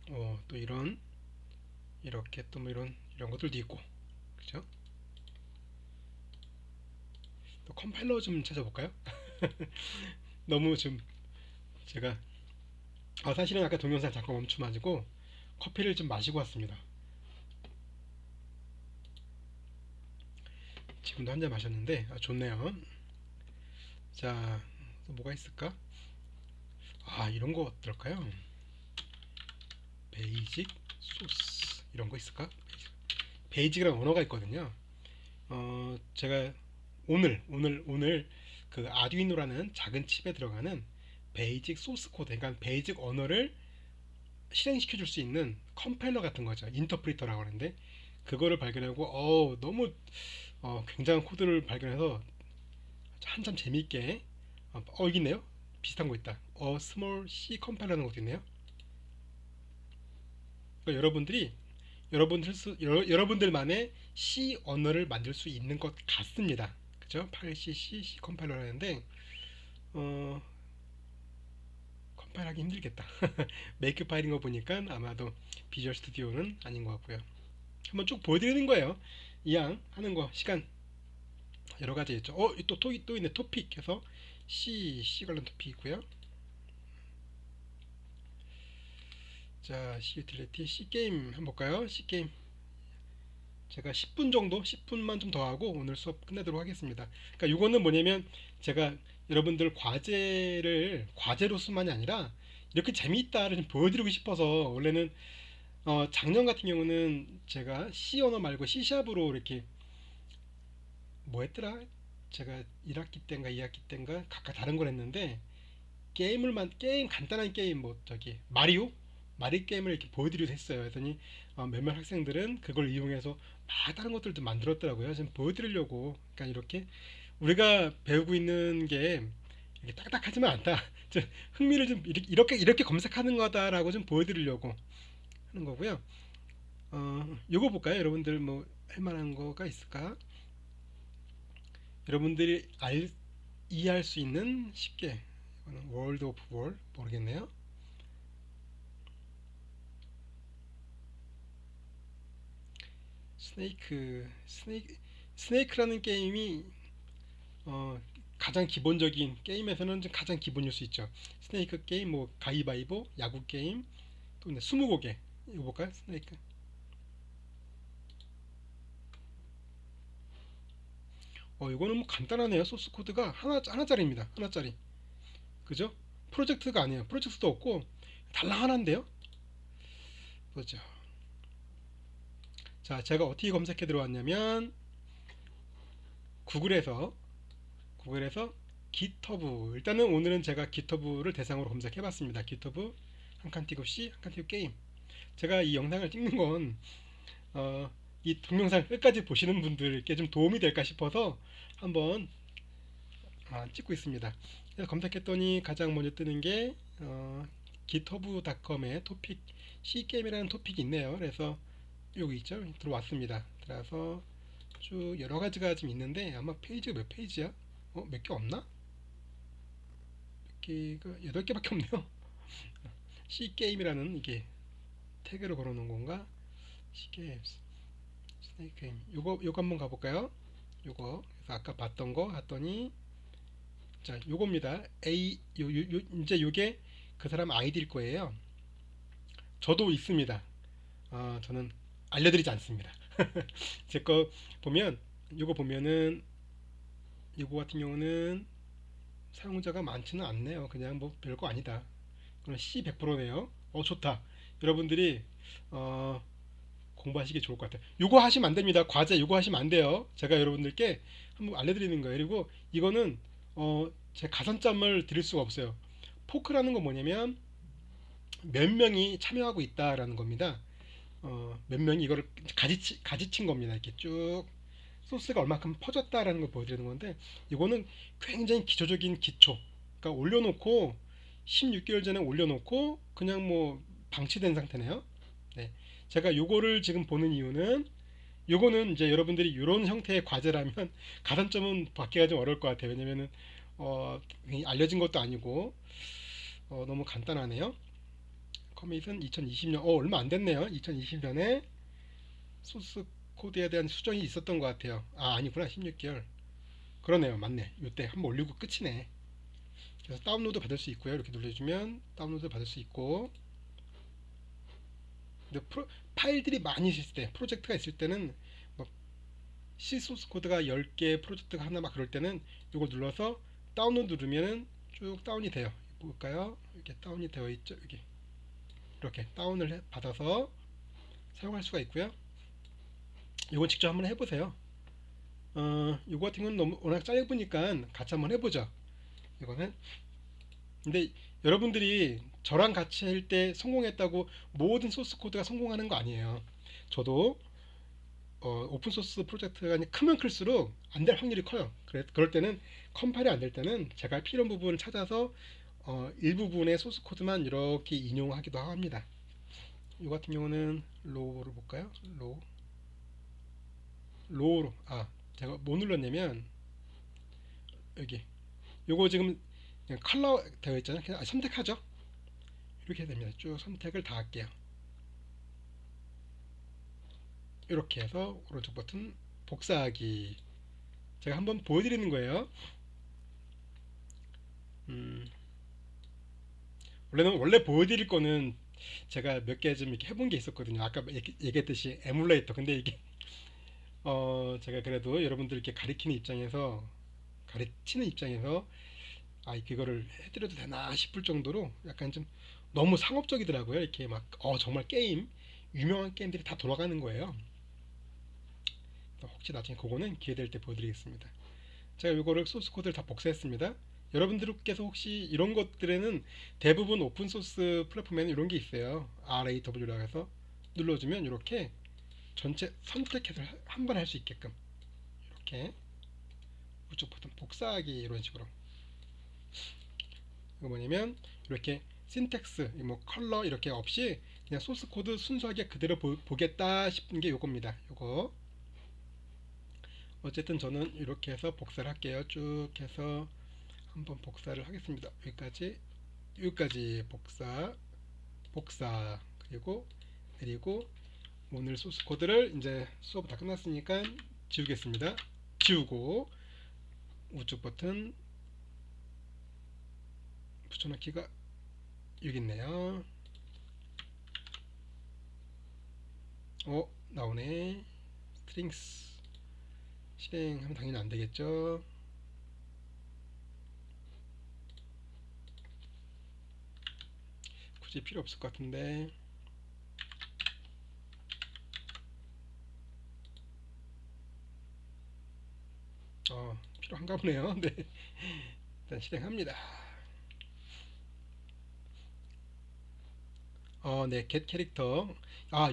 또 이렇게 또 뭐 이런 것들도 있고 그죠? 또 컴파일러 좀 찾아볼까요? 너무 좀 제가 사실은 아까 동영상 잠깐 멈춰가지고 커피를 좀 마시고 왔습니다. 지금도 한 잔 마셨는데 좋네요. 자, 또 뭐가 있을까? 이런 거 어떨까요? 베이직 소스 이런 거 있을까? 베이직이라는 언어가 있거든요. 제가 오늘 그 아두이노라는 작은 칩에 들어가는 베이직 소스 코드, 그러니까 베이직 언어를 실행시켜 줄 수 있는 컴파일러 같은 거죠. 인터프리터라고 하는데 그거를 발견하고 너무 굉장한 코드를 발견해서 한참 재미있게 여기 있네요. 비슷한 거 있다. 스몰 C 컴파일러라는 것도 있네요. 그러니까 여러분들만의 C 언어를 만들 수 있는 것 같습니다. 그죠? 8cc C 컴파일러라는데 컴파일하기 힘들겠다. 메이크 파일인 거 보니까 아마도 비주얼 스튜디오는 아닌 것 같고요. 한번 쭉 보여드리는 거예요. 이양 하는 거 시간 여러 가지 있죠. 또 있네. 토픽 해서 C 관련 토픽 있고요. 자, C 유틸리티 C 게임 한번 볼까요? C 게임 제가 10분만 좀 더 하고 오늘 수업 끝내도록 하겠습니다. 그러니까 이거는 뭐냐면 제가 여러분들 과제로서만이 아니라 이렇게 재미있다를 좀 보여드리고 싶어서 원래는 작년 같은 경우는 제가 C 언어 말고 C 샵으로 이렇게 뭐 했더라? 제가 1학기 때인가 2학기 때인가 각각 다른 걸 했는데 게임 간단한 게임 뭐 저기 마리 게임을 이렇게 보여드리기도 했어요. 그랬더니 몇몇 학생들은 그걸 이용해서 다른 것들도 만들었더라고요. 지금 보여드리려고 그러니까 이렇게 우리가 배우고 있는 게 이렇게 딱딱하지만 않다. 흥미를 좀 이렇게 검색하는 거다라고 좀 보여드리려고 하는 거고요. 요거 볼까요? 여러분들 뭐 할 만한 거가 있을까? 여러분들이 이해할 수 있는 쉽게 이거는 월드 오브 월 모르겠네요. 스네이크라는 게임이 어, 가장 기본적인 게임에서는 가장 기본일 수 있죠. 스네이크 게임, 뭐 가위바위보, 야구 게임, 또 스무고개. 이거 볼까요? 스네이크. 이거는 뭐 간단하네요. 소스 코드가 하나짜리입니다. 하나짜리. 그죠? 프로젝트가 아니에요. 프로젝트도 없고 달랑 하나인데요. 보죠. 자, 제가 어떻게 검색해 들어왔냐면 구글에서 구글에서 GitHub. 일단은 오늘은 제가 GitHub를 대상으로 검색해 봤습니다. GitHub 한 칸 띄고 C, 한 칸 띄고 게임. 제가 이 영상을 찍는 건 이 동영상 끝까지 보시는 분들께 좀 도움이 될까 싶어서 한번 찍고 있습니다. 그래서 검색했더니 가장 먼저 뜨는 게 github.com의 토픽 C게임이라는 토픽이 있네요. 그래서 여기 있죠. 들어왔습니다. 들어와서 쭉 여러 가지가 좀 있는데 아마 페이지가 몇 페이지야? 몇 개 없나? 몇 개가 8개밖에 없네요. C게임이라는 이게 태그를 걸어놓은 건가? C게임 스네이크 게임. 요거 한번 가볼까요? 요거 그래서 아까 봤던 거 갔더니 자 요겁니다. 이제 요게 그 사람 아이디일 거예요. 저도 있습니다. 저는 알려드리지 않습니다. 제 거 보면 요거 보면은 요거 같은 경우는 사용자가 많지는 않네요. 그냥 뭐 별거 아니다. 그럼 C 100%네요. 좋다. 여러분들이 어, 공부하시기 좋을 것 같아요. 요거 하시면 안 됩니다. 과제 요거 하시면 안 돼요. 제가 여러분들께 한번 알려드리는 거예요. 그리고 이거는 제 가산점을 드릴 수가 없어요. 포크라는 건 뭐냐면 몇 명이 참여하고 있다라는 겁니다. 몇 명이 이거를 가지친 겁니다. 이렇게 쭉 소스가 얼마큼 퍼졌다라는 걸 보여드리는 건데 이거는 굉장히 기초적인 기초. 그러니까 올려놓고 16개월 전에 올려놓고 그냥 뭐 방치된 상태네요. 네. 제가 요거를 지금 보는 이유는 요거는 이제 여러분들이 이런 형태의 과제라면 가산점은 받기가 좀 어려울 것 같아요. 왜냐면은 알려진 것도 아니고 너무 간단하네요. 커밋은 2020년 얼마 안 됐네요. 2020년에 소스 코드에 대한 수정이 있었던 것 같아요. 아니구나. 16개월. 그러네요. 맞네. 요때 한번 올리고 끝이네. 그래서 다운로드 받을 수 있고요. 이렇게 눌러주면 다운로드 받을 수 있고 근데 파일들이 많이 있을 때 프로젝트가 있을 때는 뭐 C 소스 코드가 10개 프로젝트가 하나 막 그럴 때는 이거 눌러서 다운로드 누르면은 쭉 다운이 돼요. 볼까요? 이렇게 다운이 되어 있죠. 이렇게 다운을 받아서 사용할 수가 있고요. 이건 직접 한번 해보세요. 이거 같은 건 너무 워낙 짧으니까 같이 한번 해보죠. 이거는 근데 여러분들이 저랑 같이 할 때 성공했다고 모든 소스 코드가 성공하는 거 아니에요. 저도 오픈 소스 프로젝트가 크면 클수록 안 될 확률이 커요. 그럴 때는 컴파일이 안 될 때는 제가 필요한 부분을 찾아서 일부분의 소스 코드만 이렇게 인용하기도 합니다. 이 같은 경우는 로우를 볼까요? 로우로 제가 뭐 눌렀냐면 여기 요거 지금 그냥 컬러 되어 있잖아요. 그냥 선택하죠. 이렇게 됩니다. 쭉 선택을 다 할게요. 이렇게 해서 오른쪽 버튼 복사하기. 제가 한번 보여드리는 거예요. 원래 보여드릴 거는 제가 몇 개 좀 이렇게 해본 게 있었거든요. 아까 얘기했듯이 에뮬레이터. 근데 이게 제가 그래도 여러분들께 가르치는 입장에서 그거를 해드려도 되나 싶을 정도로 약간 좀 너무 상업적이더라고요. 이렇게 막 정말 유명한 게임들이 다 돌아가는 거예요. 혹시 나중에 그거는 기회 될 때 보여드리겠습니다. 제가 이거를 소스 코드를 다 복사했습니다. 여러분들께서 혹시 이런 것들에는 대부분 오픈소스 플랫폼에는 이런 게 있어요. RAW라고 해서 눌러주면 이렇게 전체 선택해서 한 번 할 수 있게끔 이렇게 우측 버튼 복사하기 이런 식으로 이거 뭐냐면 이렇게 신텍스 뭐 컬러 이렇게 없이 그냥 소스 코드 순수하게 그대로 보겠다 싶은 게 요겁니다. 요거 어쨌든 저는 이렇게 해서 복사를 할게요. 쭉 해서 한번 복사를 하겠습니다. 여기까지 복사 그리고 오늘 소스 코드를 이제 수업 다 끝났으니까 지우겠습니다. 지우고 우측 버튼 붙여넣기가 여기 있네요. 나오네. 스트링스 실행하면 당연히 안 되겠죠. 굳이 필요 없을 것 같은데. 필요한가 보네요. 네. 일단 실행합니다. 네, get 캐릭터.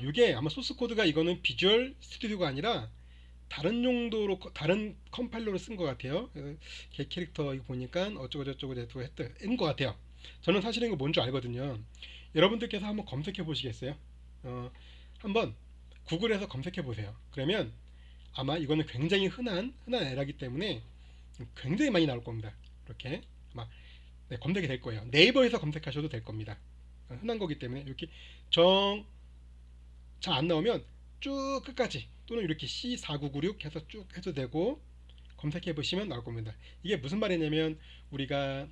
이게 아마 소스 코드가 이거는 비주얼 스튜디오가 아니라 다른 용도로 다른 컴파일러로 쓴 것 같아요. get 캐릭터 이거 보니까 어쩌고저쩌고 했던 것 같아요. 저는 사실은 이거 뭔 줄 알거든요. 여러분들께서 한번 검색해 보시겠어요? 한번 구글에서 검색해 보세요. 그러면 아마 이거는 굉장히 흔한 에러이기 때문에 굉장히 많이 나올 겁니다. 이렇게 아마 검색이 될 거예요. 네이버에서 검색하셔도 될 겁니다. 흔한 거기 때문에 이렇게 잘 안 나오면 쭉 끝까지 또는 이렇게 C4996 해서 쭉 해도 되고 검색해 보시면 나올 겁니다. 이게 무슨 말이냐면 우리가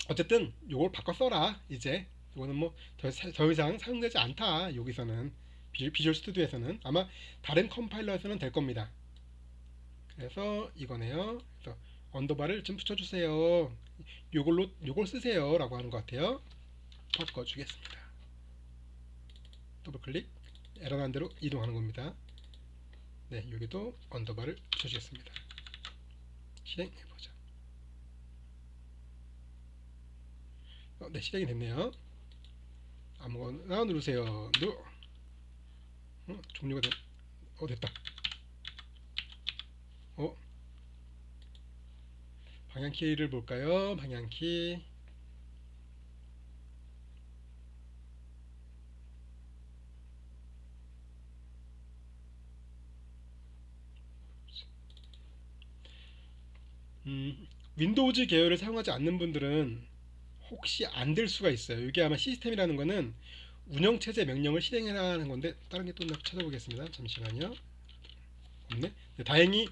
어쨌든 요걸 바꿔 써라. 이제 이거는 뭐 더 이상 사용되지 않다. 여기서는 비주얼 스튜디오에서는 아마 다른 컴파일러에서는 될 겁니다. 그래서 이거네요. 그래서 언더바를 좀 붙여주세요. 요걸 쓰세요 라고 하는 것 같아요. 바꿔주겠습니다. 더블 클릭, 에러 난 대로 이동하는 겁니다. 네, 여기도 언더바를 붙여주겠습니다. 실행해보자. 네, 실행이 됐네요. 아무거나 누르세요. 종료가 됐다. 방향키를 볼까요? 방향키. 윈도우즈 계열을 사용하지 않는 분들은 혹시 안 될 수가 있어요. 이게 아마 시스템이라는 거는 운영체제 명령을 실행하라는 건데 다른 게 또 찾아보겠습니다. 잠시만요. 없네. 네, 다행히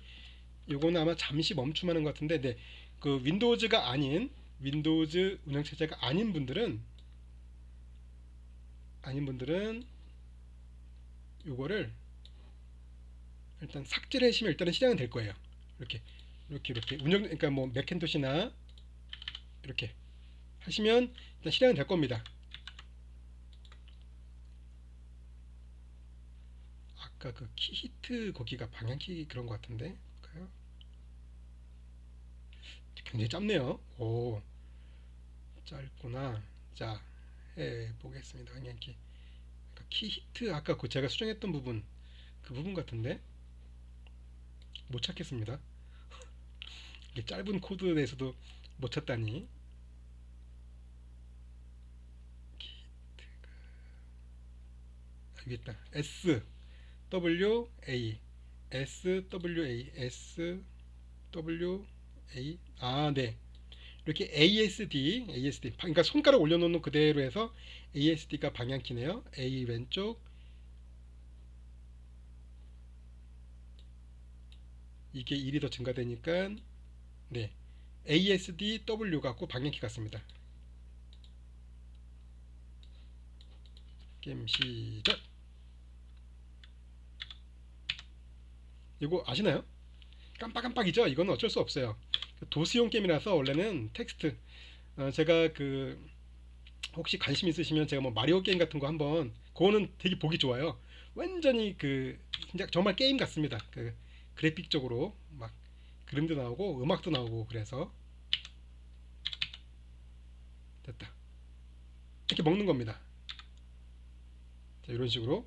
요거는 아마 잠시 멈춤하는 것 같은데, 네, 그 윈도우즈가 아닌 윈도우즈 운영체제가 아닌 분들은 요거를 일단 삭제를 하시면 일단은 실행은 될 거예요. 이렇게 그러니까 뭐 맥킨토시나 이렇게 하시면 일단 실행은 될 겁니다. 아까 그 키 히트 거기가 방향키 그런 것 같은데 볼까요? 굉장히 짧네요. 짧구나. 자, 해보겠습니다. 방향키. 그러니까 키 히트 아까 그 제가 수정했던 부분 그 부분 같은데 못 찾겠습니다. 이게 짧은 코드 내에서도 못 찾다니. 여기 있다. S W A S W A S W A. 네. 이렇게 ASD 그러니까 손가락 올려놓는 그대로 해서 ASD가 방향키네요. A 왼쪽, 이게 1이 더 증가되니까 네, ASD W 갖고 방향키 같습니다. 게임 시작. 이거 아시나요? 깜빡깜빡이죠. 이거는 어쩔 수 없어요. 도스용 게임이라서 원래는 텍스트 제가 그 혹시 관심 있으시면 제가 뭐 마리오 게임 같은 거 한번 그거는 되게 보기 좋아요. 완전히 그 진짜 정말 게임 같습니다. 그 그래픽적으로 막 그림도 나오고 음악도 나오고 그래서 됐다. 이렇게 먹는 겁니다. 자, 이런 식으로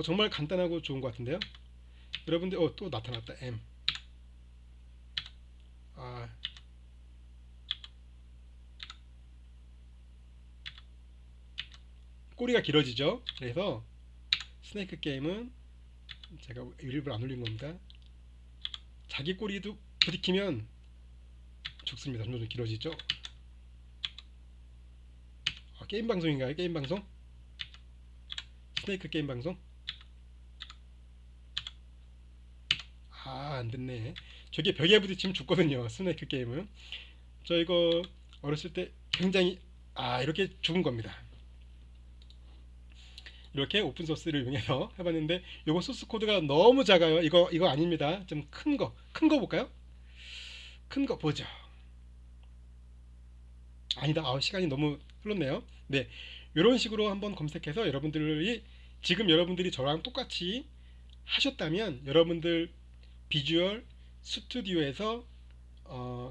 정말 간단하고 좋은 것 같은데요. 여러분들 또 나타났다. M. 꼬리가 길어지죠. 그래서 스네이크 게임은 제가 일부러 안 올린 겁니다. 자기 꼬리도 부딪히면 죽습니다. 점점 길어지죠. 게임 방송인가요? 게임 방송? 스네이크 게임 방송? 안 됐네. 저게 벽에 부딪히면 죽거든요. 스네이크 게임은. 저 이거 어렸을 때 굉장히 이렇게 죽은 겁니다. 이렇게 오픈 소스를 이용해서 해봤는데 이거 소스 코드가 너무 작아요. 이거 아닙니다. 좀 큰 거 볼까요? 큰 거 보죠. 아니다. 시간이 너무 흘렀네요. 네, 이런 식으로 한번 검색해서 지금 여러분들이 저랑 똑같이 하셨다면 여러분들 비주얼 스튜디오에서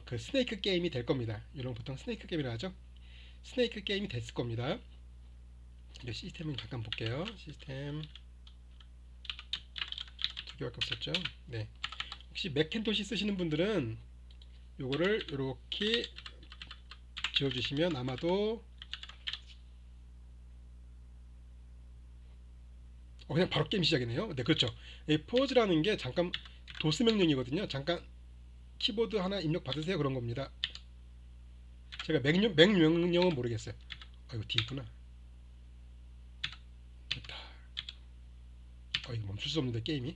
그 스네이크 게임이 될 겁니다. 이런 보통 스네이크 게임이라 하죠. 스네이크 게임이 됐을 겁니다. 시스템을 잠깐 볼게요. 시스템 두 개밖에 없었죠. 네. 혹시 맥킨토시 쓰시는 분들은 요거를 이렇게 지워주시면 아마도 그냥 바로 게임 시작이네요. 네, 그렇죠. 이 포즈라는 게 잠깐 도스 명령이거든요. 잠깐 키보드 하나 입력 받으세요 그런 겁니다. 제가 맥 명령은 모르겠어요. 이거 D 있구나. 됐다. 이거 멈출 수 없는데 게임이.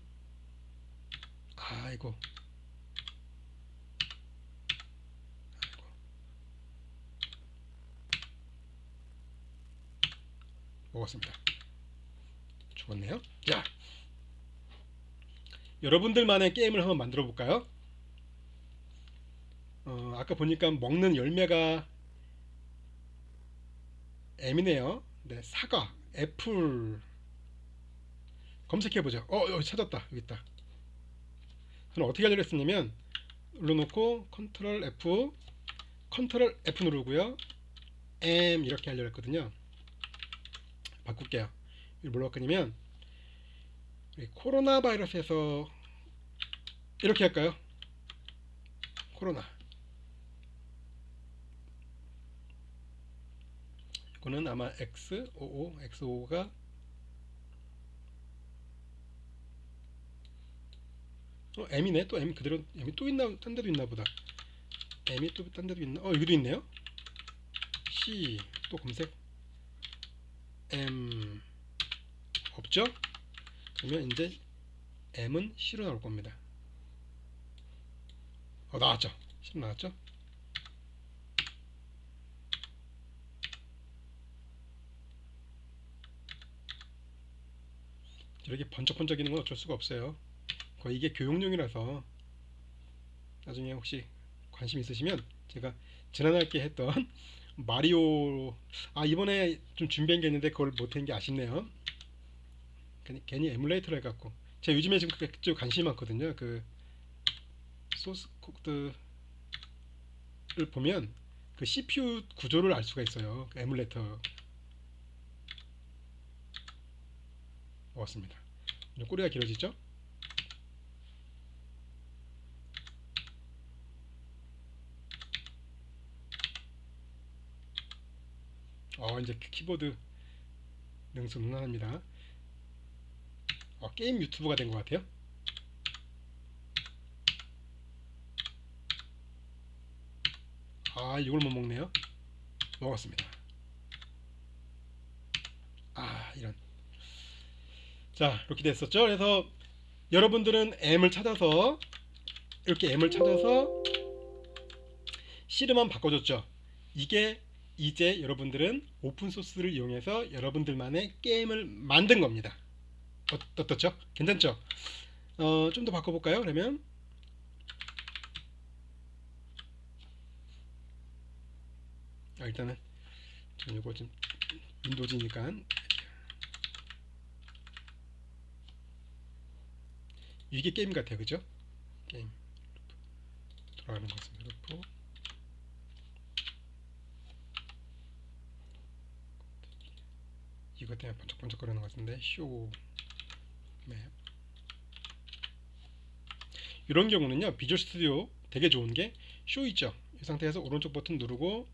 아이고. 먹었습니다. 죽었네요. 자, 여러분들만의 게임을 한번 만들어 볼까요? 아까 보니까 먹는 열매가 M이네요. 네, 사과, 애플 검색해보죠. 여기 찾았다. 여기 있다. 저는 어떻게 하려고 했었냐면 눌러놓고 컨트롤 F 누르고요. M 이렇게 하려고 했거든요. 바꿀게요. 이걸 뭘로 바꾸냐면 코로나 바이러스에서 이렇게 할까요? 코로나. 이거는 아마 X55가 M이네. 또 M 그대로 M이 또 있나? 딴 데도 있나 보다. M이 또 딴 데도 있나? 여기도 있네요. C 또 검색 M 없죠? 그러면 이제 M은 C로 나올 겁니다. 나왔죠? C로 나왔죠? 이렇게 번쩍번쩍이는 건 어쩔 수가 없어요. 거의 이게 교육용이라서 나중에 혹시 관심 있으시면 제가 지난학기에 했던 마리오 이번에 좀 준비한 게 있는데 그걸 못한 게 아쉽네요. 괜히 에뮬레이터를 해갖고 제가 요즘에 지금 그쪽 관심이 많거든요. 그 소스 코드를 보면 그 CPU 구조를 알 수가 있어요. 그 에뮬레이터 먹었습니다. 꼬리가 길어지죠? 이제 키보드 능수능란합니다. 게임 유튜브가 된 것 같아요. 이걸 못 먹네요. 먹었습니다. 이런. 자, 이렇게 됐었죠. 그래서 여러분들은 M을 찾아서 이렇게 M을 찾아서 C로만 바꿔줬죠. 이게 이제 여러분들은 오픈소스를 이용해서 여러분들만의 게임을 만든 겁니다. 어떻죠? 괜찮죠? 좀 더 바꿔볼까요? 그러면 일단은 전 이거 좀 윈도우즈니까 이게 게임 같아요. 그죠? 게임 돌아가는 것 같습니다. 루프 이거 때문에 번쩍번쩍거리는 것 같은데 쇼 맵 이런 경우는요 비주얼 스튜디오 되게 좋은 게 쇼 있죠. 이 상태에서 오른쪽 버튼 누르고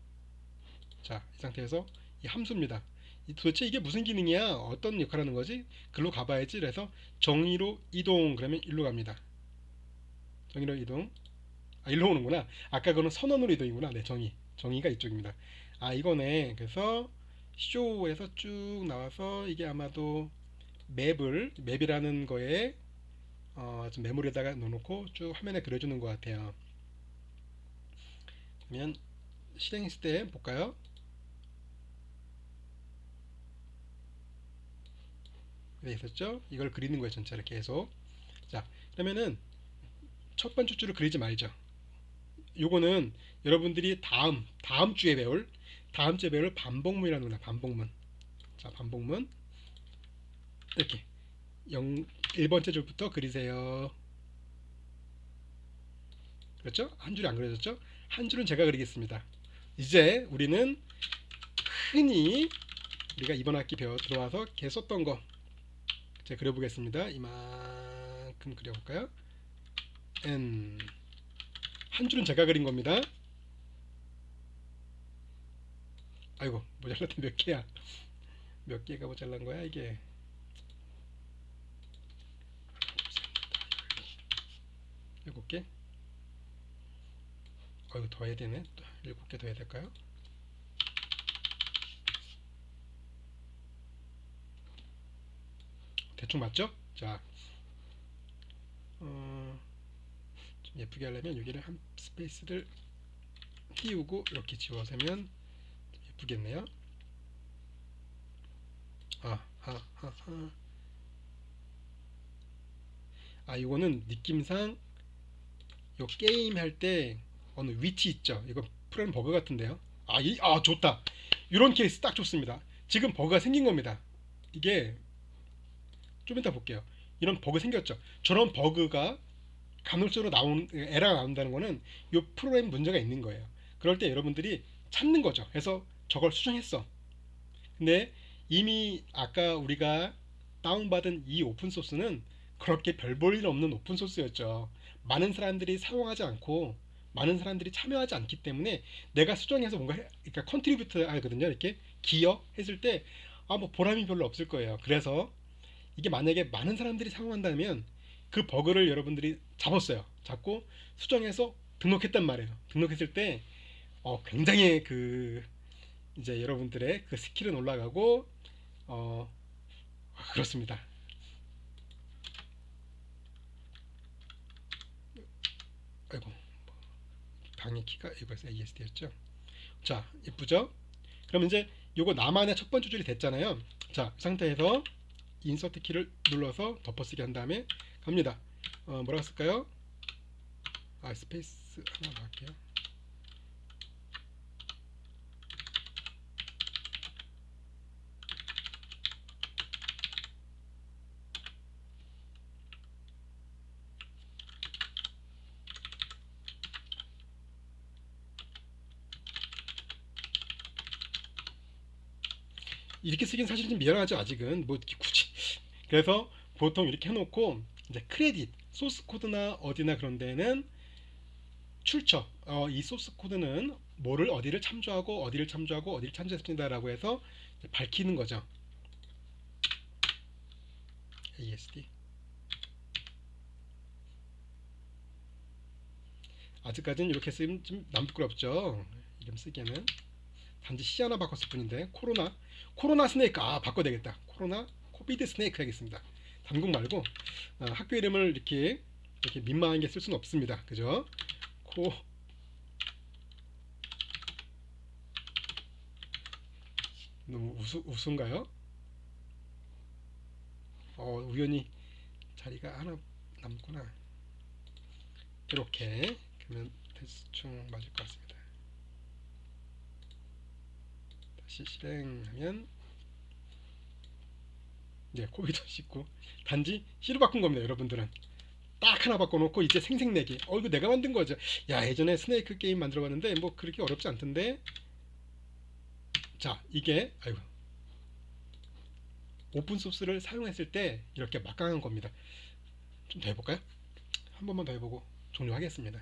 자, 이 상태에서 이 함수입니다. 도대체 이게 무슨 기능이야? 어떤 역할을 하는 거지? 글로 가봐야지. 그래서 정의로 이동 그러면 일로 갑니다. 정의로 이동. 일로 오는구나. 아까 그거는 선언으로 이동이구나. 네, 정의가 이쪽입니다. 이거네. 그래서 쇼에서 쭉 나와서 이게 아마도 맵이라는 거에 좀 메모리에다가 넣어놓고 쭉 화면에 그려주는 것 같아요. 그러면 실행했을 때 볼까요? 네, 있었죠? 이걸 그리는 거예요, 전체를 계속. 자, 그러면은 첫 번째 줄을 그리지 말죠. 요거는 여러분들이 다음 주에 배울 반복문이라는 거나 반복문. 자, 반복문 이렇게 1번째 줄부터 그리세요. 그렇죠? 한 줄이 안 그려졌죠? 한 줄은 제가 그리겠습니다. 이제 우리는 흔히 우리가 이번 학기 들어와서 계속 썼던 거 제가 그려보겠습니다. 이만큼 그려볼까요? N 한 줄은 제가 그린 겁니다. 아이고 모자랐다. 몇 개야? 몇 개가 모자란 거야 이게? 7개? 이거 더 해야 되네. 또 7개 더 해야 될까요? 대충 맞죠? 자, 좀 예쁘게 하려면 여기를 한 스페이스를 띄우고 이렇게 지워서면 예쁘겠네요. 이거는 느낌상 요 게임 할 때 어느 위치 있죠? 이거 프로그램 버그 같은데요? 좋다. 이런 케이스 딱 좋습니다. 지금 버그가 생긴 겁니다. 이게 좀 이따 볼게요. 이런 버그 생겼죠? 저런 버그가 간헐적으로 에러가 나온다는 거는 이 프로그램 문제가 있는 거예요. 그럴 때 여러분들이 찾는 거죠. 그래서 저걸 수정했어. 근데 이미 아까 우리가 다운받은 이 오픈소스는 그렇게 별 볼 일 없는 오픈소스였죠. 많은 사람들이 사용하지 않고 많은 사람들이 참여하지 않기 때문에 내가 수정해서 뭔가 그러니까 컨트리뷰트 하거든요. 이렇게 기여했을 때 뭐 보람이 별로 없을 거예요. 그래서 이게 만약에 많은 사람들이 사용한다면 그 버그를 여러분들이 잡았어요. 잡고 수정해서 등록했단 말이에요. 등록했을 때 굉장히 이제 여러분들의 그 스킬은 올라가고 그렇습니다. 아이고 방해 키가 이거에서 ASD였죠. 자, 예쁘죠? 그럼 이제 요거 나만의 첫 번째 줄이 됐잖아요. 자, 이 상태에서 인서트 키를 눌러서 덮어쓰기 한 다음에 갑니다. 뭐라고 쓸까요? 스페이스 하나 더 할게요. 이렇게 쓰긴 사실 좀 미안하죠. 아직은 뭐 굳이. 그래서 보통 이렇게 해놓고 이제 크레딧 소스 코드나 어디나 그런 데는 출처 이 소스 코드는 뭐를 어디를 참조하고 어디를 참조했습니다라고 해서 밝히는 거죠. ASD. 아직까지는 이렇게 쓰면 좀 남부끄럽죠. 이름 쓰기에는 단지 C 하나 바꿨을 뿐인데 코로나 스네이크 바꿔야 되겠다. 코비드 스네이크 하겠습니다. 단국 말고 학교 이름을 이렇게 민망하게 쓸 수는 없습니다. 그죠? 너무 우스운가요? 우연히 자리가 하나 남구나. 이렇게 그러면 대충 맞을 것 같습니다. 다시 실행하면 코비드 19 단지 C로 바꾼 겁니다. 여러분들은 딱 하나 바꿔놓고 이제 생색내기. 이거 내가 만든 거죠. 예전에 스네이크 게임 만들어봤는데 뭐 그렇게 어렵지 않던데. 자, 이게 오픈 소스를 사용했을 때 이렇게 막강한 겁니다. 좀 더 해볼까요? 한 번만 더 해보고 종료하겠습니다.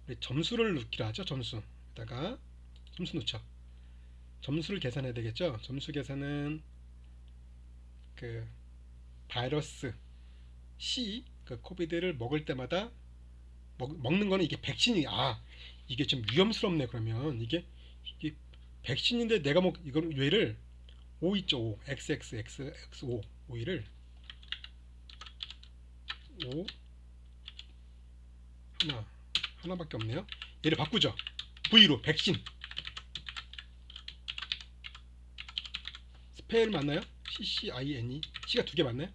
우리 점수를 넣기로 하죠. 점수에다가 점수 넣죠. 점수를 계산해야 되겠죠. 점수 계산은 그 바이러스 C 그 코비드를 먹을 때마다 먹는 거는 이게 백신이 이게 좀 위험스럽네. 그러면 이게 백신인데 내가 이걸 뇌를 5 있죠. 5 xxxx5 5를 5 하나밖에 없네요. 얘를 바꾸죠. V로 백신. 스펠 맞나요? CCINE. C가 두 개 맞나요?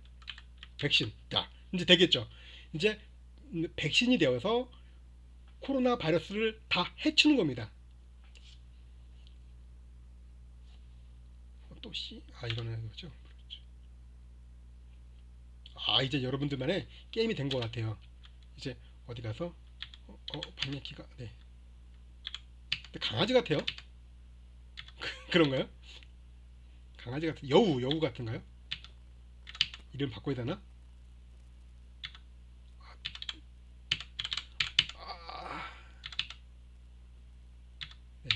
백신. 자, 이제 되겠죠. 이제 백신이 되어서 코로나 바이러스를 다 해치는 겁니다. 또 C? 이거는 거죠. 이제 여러분들만의 게임이 된 것 같아요. 이제 어디 가서 방역기가 네. 강아지 같아요. 그런가요? 강아지 같은 여우 같은가요? 이름 바꿔야 되나? 아, 네.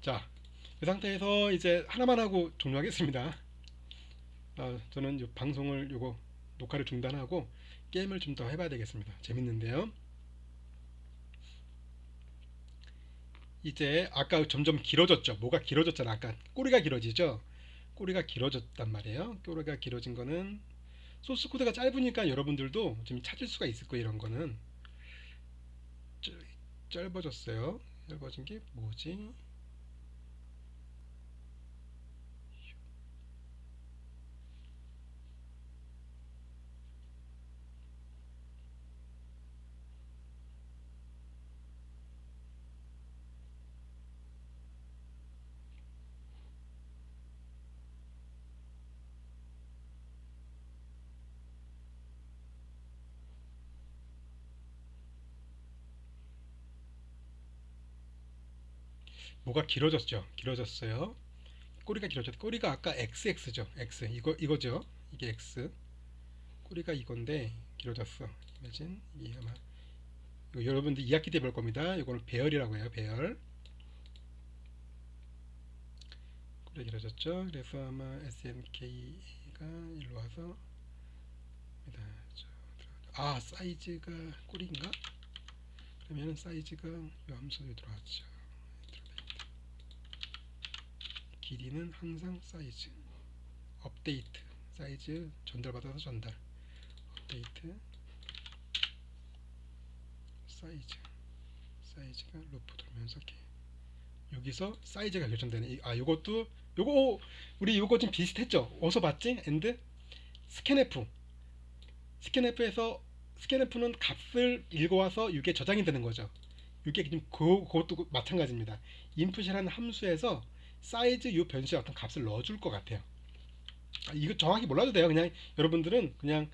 자, 그 상태에서 이제 하나만 하고 종료하겠습니다. 저는 요 방송을 요거 녹화를 중단하고 게임을 좀 더 해봐야 되겠습니다. 재밌는데요. 이제 아까 점점 길어졌죠. 뭐가 길어졌잖아. 아까 꼬리가 길어지죠. 꼬리가 길어졌단 말이에요. 꼬리가 길어진 거는 소스 코드가 짧으니까 여러분들도 좀 찾을 수가 있을 거예요. 이런 거는 짧아졌어요. 짧아진 게 뭐지? 뭐가 길어졌죠. 길어졌어요. 꼬리가 길어졌. 꼬리가 아까 XX죠. X 이거죠. 이게 X. 꼬리가 이건데 길어졌어. 이매진 이게 아마 이거 여러분들 2학기 때 볼 겁니다. 이거는 배열이라고 해요. 배열. 꼬리가 길어졌죠. 그래서 아마 SNK가 일로 와서 사이즈가 꼬리인가? 그러면 사이즈가 이 함수에 들어왔죠. 길이는 항상 사이즈. 업데이트 사이즈 전달받아서 전달. 업데이트 사이즈가 루프 돌면서 여기서 사이즈가 결정되네. 요것도 요거 우리 요거 좀 비슷했죠. 어디서 봤지? 엔드 스캔F에서 스캔F는 값을 읽어와서 이게 저장이 되는 거죠. 이게 지금 그것도 마찬가지입니다. 인풋이라는 함수에서 사이즈 요 변수에 어떤 값을 넣어줄 것 같아요. 이거 정확히 몰라도 돼요. 그냥 여러분들은 그냥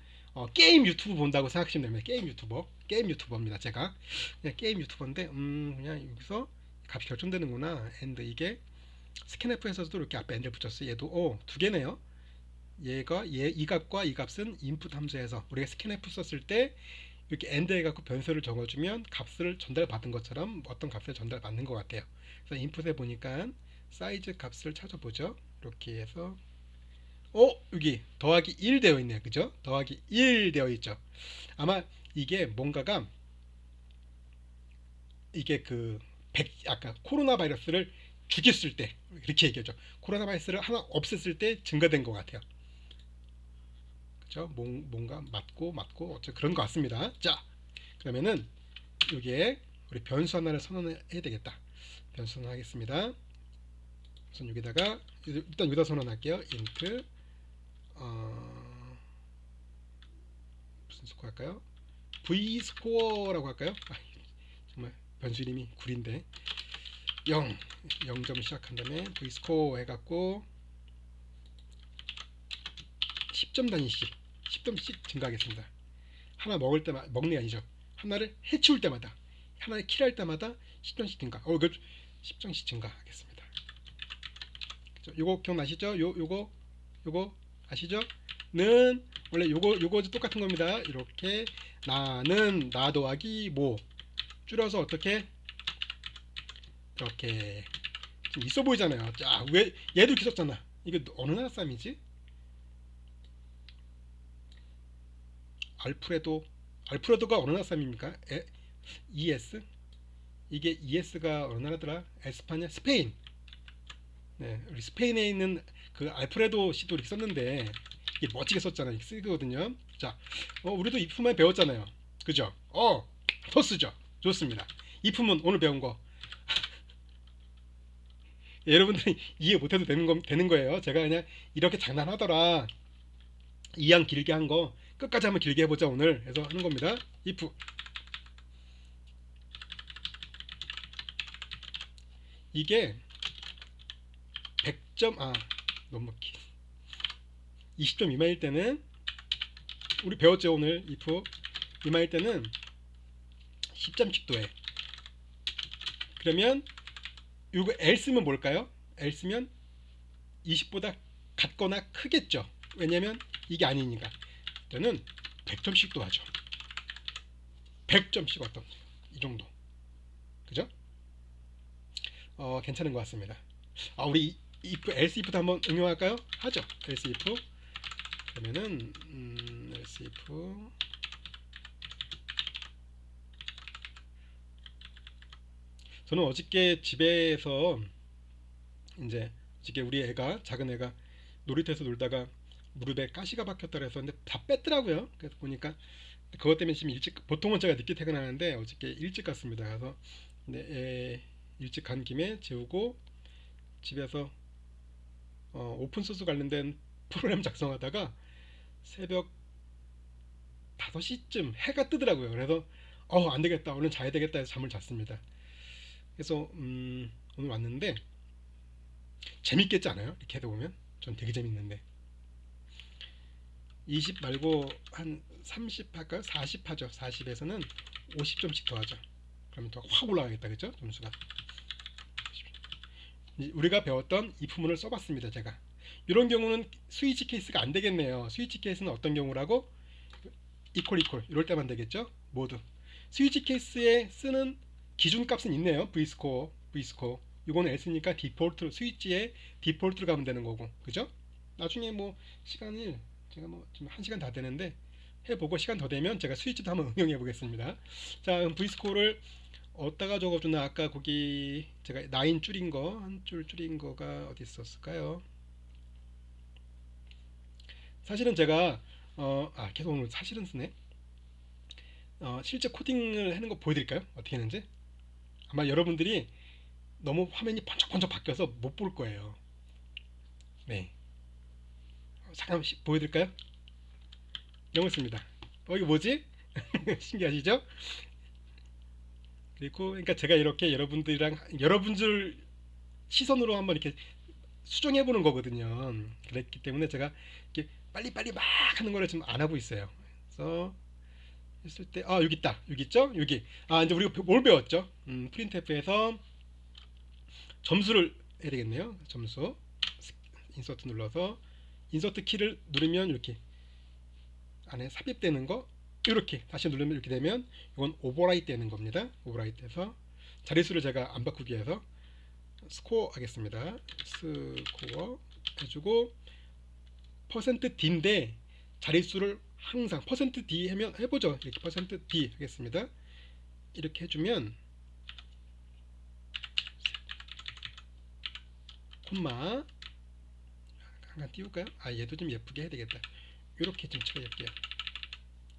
게임 유튜브 본다고 생각하시면 됩니다. 게임 유튜버입니다. 제가 그냥 게임 유튜버인데 그냥 여기서 값이 결정되는구나. 엔드 이게 스캔F에서도 이렇게 앞에 엔드를 붙였어요. 얘도 두 개네요. 이 값과 이 값은 인풋 함수에서 우리가 스캔F 썼을 때 이렇게 엔드 해갖고 변수를 적어주면 값을 전달받은 것처럼 어떤 값을 전달받는 것 같아요. 그래서 인풋에 보니까 사이즈 값을 찾아보죠. 이렇게 해서 여기 더하기 1 되어 있네요. 그죠? 더하기 1 되어 있죠. 아마 이게 뭔가가 이게 아까 코로나 바이러스를 죽였을 때 이렇게 얘기하죠. 코로나 바이러스를 하나 없앴을 때 증가된 것 같아요. 그죠? 뭔가 맞고 어쩌 그런 것 같습니다. 자, 그러면은 여기에 우리 변수 하나를 선언해야 되겠다. 변수 선언하겠습니다. 우선 여기다가 일단 여기다 선언할게요. int 무슨 스코어 할까요? V 스코어라고 할까요? 정말 변수 이름이 구린데 0점 시작한 다음에 V 스코어 해갖고 10점 단위씩 10점씩 증가하겠습니다. 하나 먹을 때마다 먹는 게 아니죠. 하나를 해치울 때마다 하나를 킬할 때마다 10점씩 증가. 이거 10점씩 증가하겠습니다. 그죠? 요거 기억나시죠? 요거 아시죠? 는 원래 요거 똑같은 겁니다. 이렇게 나는 나 더하기 뭐 줄여서 어떻게 이렇게 좀 있어 보이잖아요. 자, 왜 얘도 이렇게 썼잖아. 이거 어느 나라 쌈이지? 알프레도가 어느 나라 사람입니까? ES? 이게 ES가 어느 나라더라? 에스파냐? 스페인. 네, 우리 스페인에 있는 그 알프레도 씨도 이렇게 썼는데 이게 멋지게 썼잖아요. 이렇게 쓰거든요. 자, 우리도 이품에 배웠잖아요. 그죠? 토스죠. 좋습니다. 이품은 오늘 배운 거. 여러분들이 이해 못해도 되는 거예요. 제가 그냥 이렇게 장난하더라. 이양 길게 한 거 끝까지 한번 길게 해보자 오늘 해서 하는 겁니다. if 이게 100점 너무 20점 미만일 때는 우리 배웠죠 오늘 if 미만일 때는 10점씩 더해. 그러면 이거 else면 뭘까요? else면 20보다 같거나 크겠죠. 왜냐면 이게 아니니까. 때는 100점씩 도 하죠. 100점씩 어떤 이 정도. 그죠? 괜찮은 것 같습니다. 우리 if else if도 한번 응용할까요? 하죠. else if 그러면은 else if 저는 어저께 집에서 이제 어저께 우리 애가 작은 애가 놀이터에서 놀다가 무릎에 가시가 박혔다 그래서 근데 다 뺐더라고요. 그래서 보니까 그것 때문에 지금 보통은 제가 늦게 퇴근하는데 어저께 일찍 갔습니다. 그래서 일찍 간 김에 재우고 집에서 오픈소스 관련된 프로그램 작성하다가 새벽 5시쯤 해가 뜨더라고요. 그래서 안 되겠다. 오늘 자야 되겠다 해서 잠을 잤습니다. 그래서 오늘 왔는데 재밌겠지 않아요? 이렇게 하다 보면 전 되게 재밌는데 20 말고 한 30 할까요? 40 하죠. 40에서는 50점씩 더 하죠. 그러면 더 확 올라가겠다. 그죠? 점수가. 우리가 배웠던 if문을 써봤습니다. 제가 이런 경우는 스위치 케이스가 안 되겠네요. 스위치 케이스는 어떤 경우라고? 이퀄 이럴 때만 되겠죠? 모두 스위치 케이스에 쓰는 기준값은 있네요. vscore 이거는 S니까 디폴트 스위치에 디폴트로 가면 되는 거고, 그죠? 나중에 뭐 시간을 제가 뭐 지금 1시간 다 되는데 해보고 시간 더 되면 제가 스위치도 한번 응용해 보겠습니다. 자, 그럼 vscore를 어디다가 적어주나? 아까 거기 제가 9 줄인 거, 한 줄 줄인 거가 어디 있었을까요? 사실은 제가 계속 오늘 사실은 쓰네. 실제 코딩을 하는 거 보여드릴까요? 어떻게 했는지? 아마 여러분들이 너무 화면이 번쩍번쩍 바뀌어서 못 볼 거예요. 네, 잠깐 보여드릴까요? 영어 씁니다. 이거 뭐지? 신기하시죠? 그리고 그러니까 제가 이렇게 여러분들 시선으로 한번 이렇게 수정해 보는 거거든요. 그랬기 때문에 제가 이렇게 빨리빨리 막 하는 거를 지금 안 하고 있어요. 그래서 했을 때 여기 있다. 여기 있죠? 여기. 이제 우리가 뭘 배웠죠? 프린트F에서 점수를 해야 되겠네요. 점수. 인서트 눌러서 인서트 키를 누르면 이렇게 안에 삽입되는 거 이렇게 다시 누르면 이렇게 되면 이건 오버라이트 되는 겁니다. 오버라이트 해서 자릿수를 제가 안 바꾸기 위해서 스코어 하겠습니다. 스코어 해주고 %d인데 자릿수를 항상 %d 하면 해보죠. 이렇게 %d 하겠습니다. 이렇게 해주면 콤마 잠깐 띄울까요? 얘도 좀 예쁘게 해야 되겠다. 이렇게 좀 쳐볼게요.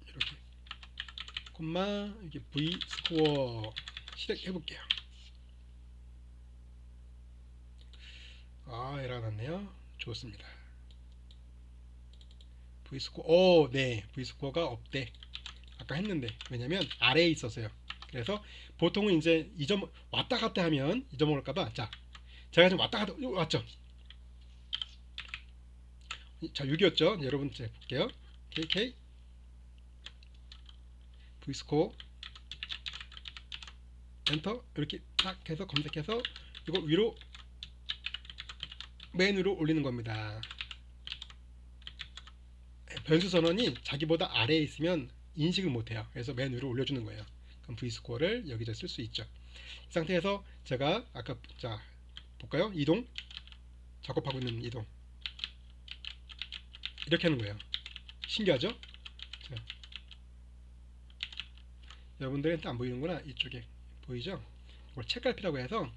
이렇게 콤마 이게 v 스코어 시작해 볼게요. 에러 났네요. 좋습니다. v 스코어 네, v 스코어가 없대. 아까 했는데 왜냐면 아래에 있었어요. 그래서 보통은 이제 이 점 왔다 갔다 하면 잊어먹을까봐 자, 제가 지금 왔다 갔다 왔죠. 자, 6이었죠. 여러분 제가 볼게요. KK v스코어 엔터 이렇게 딱 해서 검색해서 이거 위로 맨 위로 올리는 겁니다. 변수 선언이 자기보다 아래에 있으면 인식을 못해요. 그래서 맨 위로 올려주는 거예요. 그럼 v스코어를 여기서 쓸 수 있죠. 이 상태에서 제가 아까 자 볼까요? 이동 작업하고 있는 이동 이렇게 하는 거예요. 신기하죠? 자, 여러분들한테 안 보이는구나. 이쪽에 보이죠? 이걸 책갈피라고 해서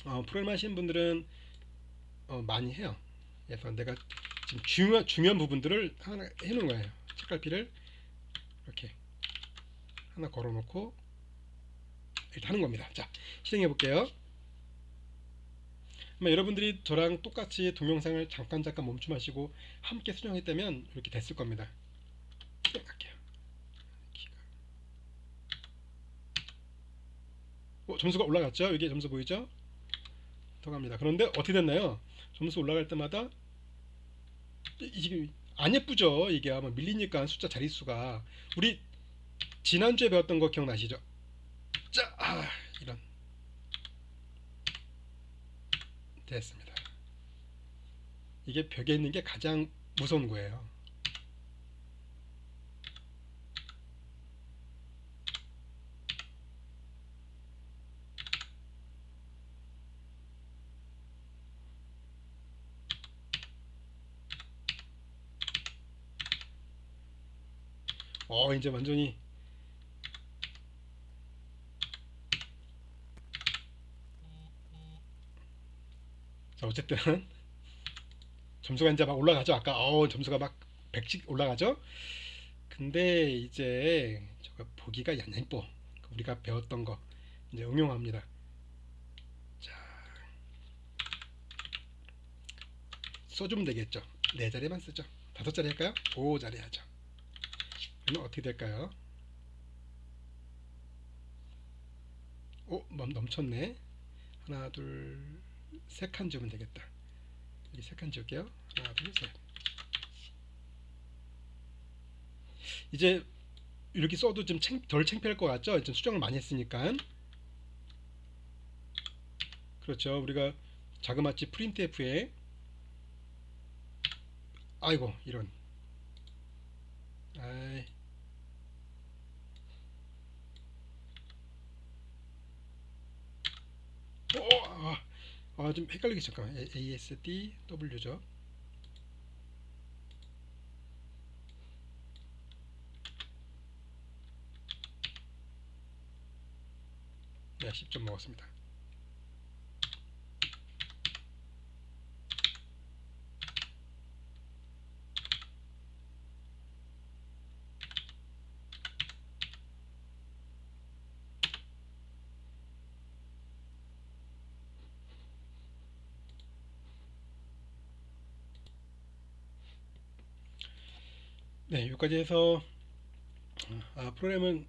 프로그램 하시는 분들은 많이 해요. 그래서 내가 지금 중요한 부분들을 하나 해놓은 거예요. 책갈피를 이렇게 하나 걸어놓고 이렇게 하는 겁니다. 자, 실행해 볼게요. 여러분들이 저랑 똑같이 동영상을 잠깐 멈춤하시고 함께 수정했다면 이렇게 됐을 겁니다. 할게요. 점수가 올라갔죠? 여기 점수 보이죠? 더 갑니다. 그런데 어떻게 됐나요? 점수 올라갈 때마다 이게 안 예쁘죠? 이게 아마 밀리니까 숫자 자릿수가 우리 지난주에 배웠던 거 기억나시죠? 자, 이런 됐습니다. 이게 벽에 있는 게 가장 무서운 거예요. 이제 완전히 자, 어쨌든 점수가 이제 막 올라가죠. 아까 점수가 막 100씩 올라가죠. 근데 이제 저거 보기가 안 예뻐. 우리가 배웠던 거 이제 응용합니다. 자, 써주면 되겠죠. 4자리만 쓰죠. 5자리 할까요? 5자리 하죠. 그러면 어떻게 될까요? 넘쳤네. 하나, 둘, 3칸 지우면 되겠다. 여기 3칸 지울게요. 하나, 둘, 셋. 이제 이렇게 써도 좀 덜 창피할 것 같죠? 좀 수정을 많이 했으니까. 그렇죠. 우리가 자그마치 프린트F에 아이고 이런 아이 좀 헷갈리기 잠깐만. ASDW죠. 네, 10점 먹었습니다. 네, 여기까지 해서 프로그램은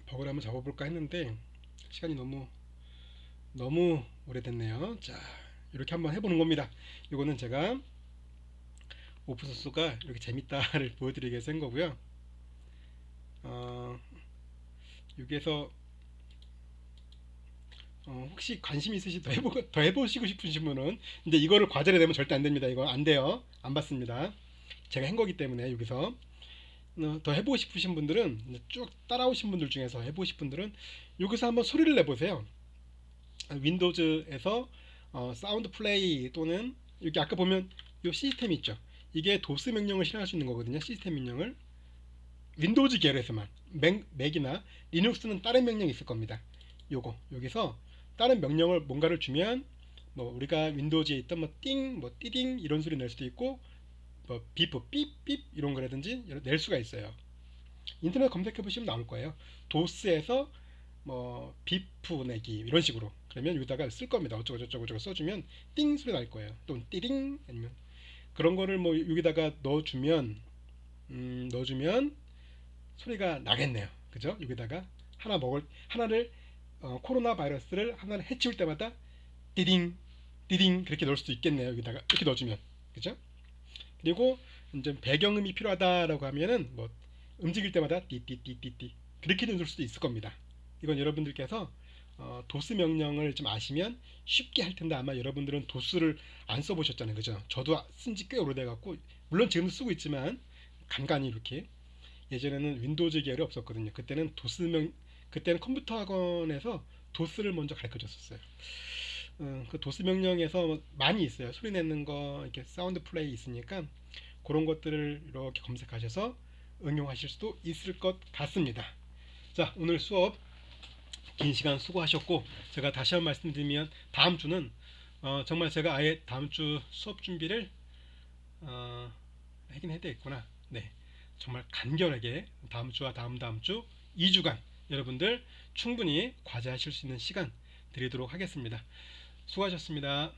버그를 한번 잡아볼까 했는데 시간이 너무 오래됐네요. 자, 이렇게 한번 해보는 겁니다. 이거는 제가 오픈소스가 이렇게 재밌다를 보여드리기 위해서 한 거고요. 여기에서 혹시 관심 있으시 더 해보시고 싶으신 분은 근데 이거를 과제로 내면 절대 안 됩니다. 이거 안 돼요. 안 받습니다. 제가 한 거기 때문에 여기서 더 해보고 싶으신 분들은 쭉 따라오신 분들 중에서 해보고 싶은 분들은 여기서 한번 소리를 내보세요. 윈도우즈에서 사운드 플레이 또는 여기 아까 보면 이 시스템 있죠. 이게 도스 명령을 실행할 수 있는 거거든요. 시스템 명령을 윈도우즈 계열에서만 맥이나 리눅스는 다른 명령이 있을 겁니다. 여기서 다른 명령을 뭔가를 주면 뭐 우리가 윈도우즈에 있던 뭐 띵, 뭐 띠딩 이런 소리 낼 수도 있고 뭐 비프 삐삐 이런 거라든지 낼 수가 있어요. 인터넷 검색해 보시면 나올 거예요. 도스에서 뭐 비프 내기 이런 식으로 그러면 여기다가 쓸 겁니다. 어쩌고 써주면 띵 소리 날 거예요. 또 띠딩 아니면 그런 거를 뭐 여기다가 넣어주면 소리가 나겠네요. 그죠? 여기다가 하나를 코로나 바이러스를 하나를 해치울 때마다 띠딩 띠딩 그렇게 넣을 수도 있겠네요. 여기다가 이렇게 넣어주면 그죠? 그리고 이제 배경음이 필요하다라고 하면은 뭐 움직일 때마다 띠띠띠띠띠 그렇게 넣을 수도 있을 겁니다. 이건 여러분들께서 도스 명령을 좀 아시면 쉽게 할 텐데 아마 여러분들은 도스를 안 써보셨잖아요. 그죠? 저도 쓴 지 꽤 오래돼 갖고 물론 지금도 쓰고 있지만 간간히 이렇게 예전에는 윈도우즈 계열이 없었거든요. 그때는 컴퓨터 학원에서 도스를 먼저 가르쳐 줬었어요. 그 도스 명령에서 많이 있어요. 소리 내는 거, 이렇게 사운드 플레이 있으니까 그런 것들을 이렇게 검색하셔서 응용하실 수도 있을 것 같습니다. 자, 오늘 수업 긴 시간 수고하셨고, 제가 다시 한번 말씀드리면 다음 주는 정말 제가 아예 다음 주 수업 준비를 하긴 해야 되겠구나. 네, 정말 간결하게 다음 주와 다음 다음 주 2주간 여러분들 충분히 과제하실 수 있는 시간 드리도록 하겠습니다. 수고하셨습니다.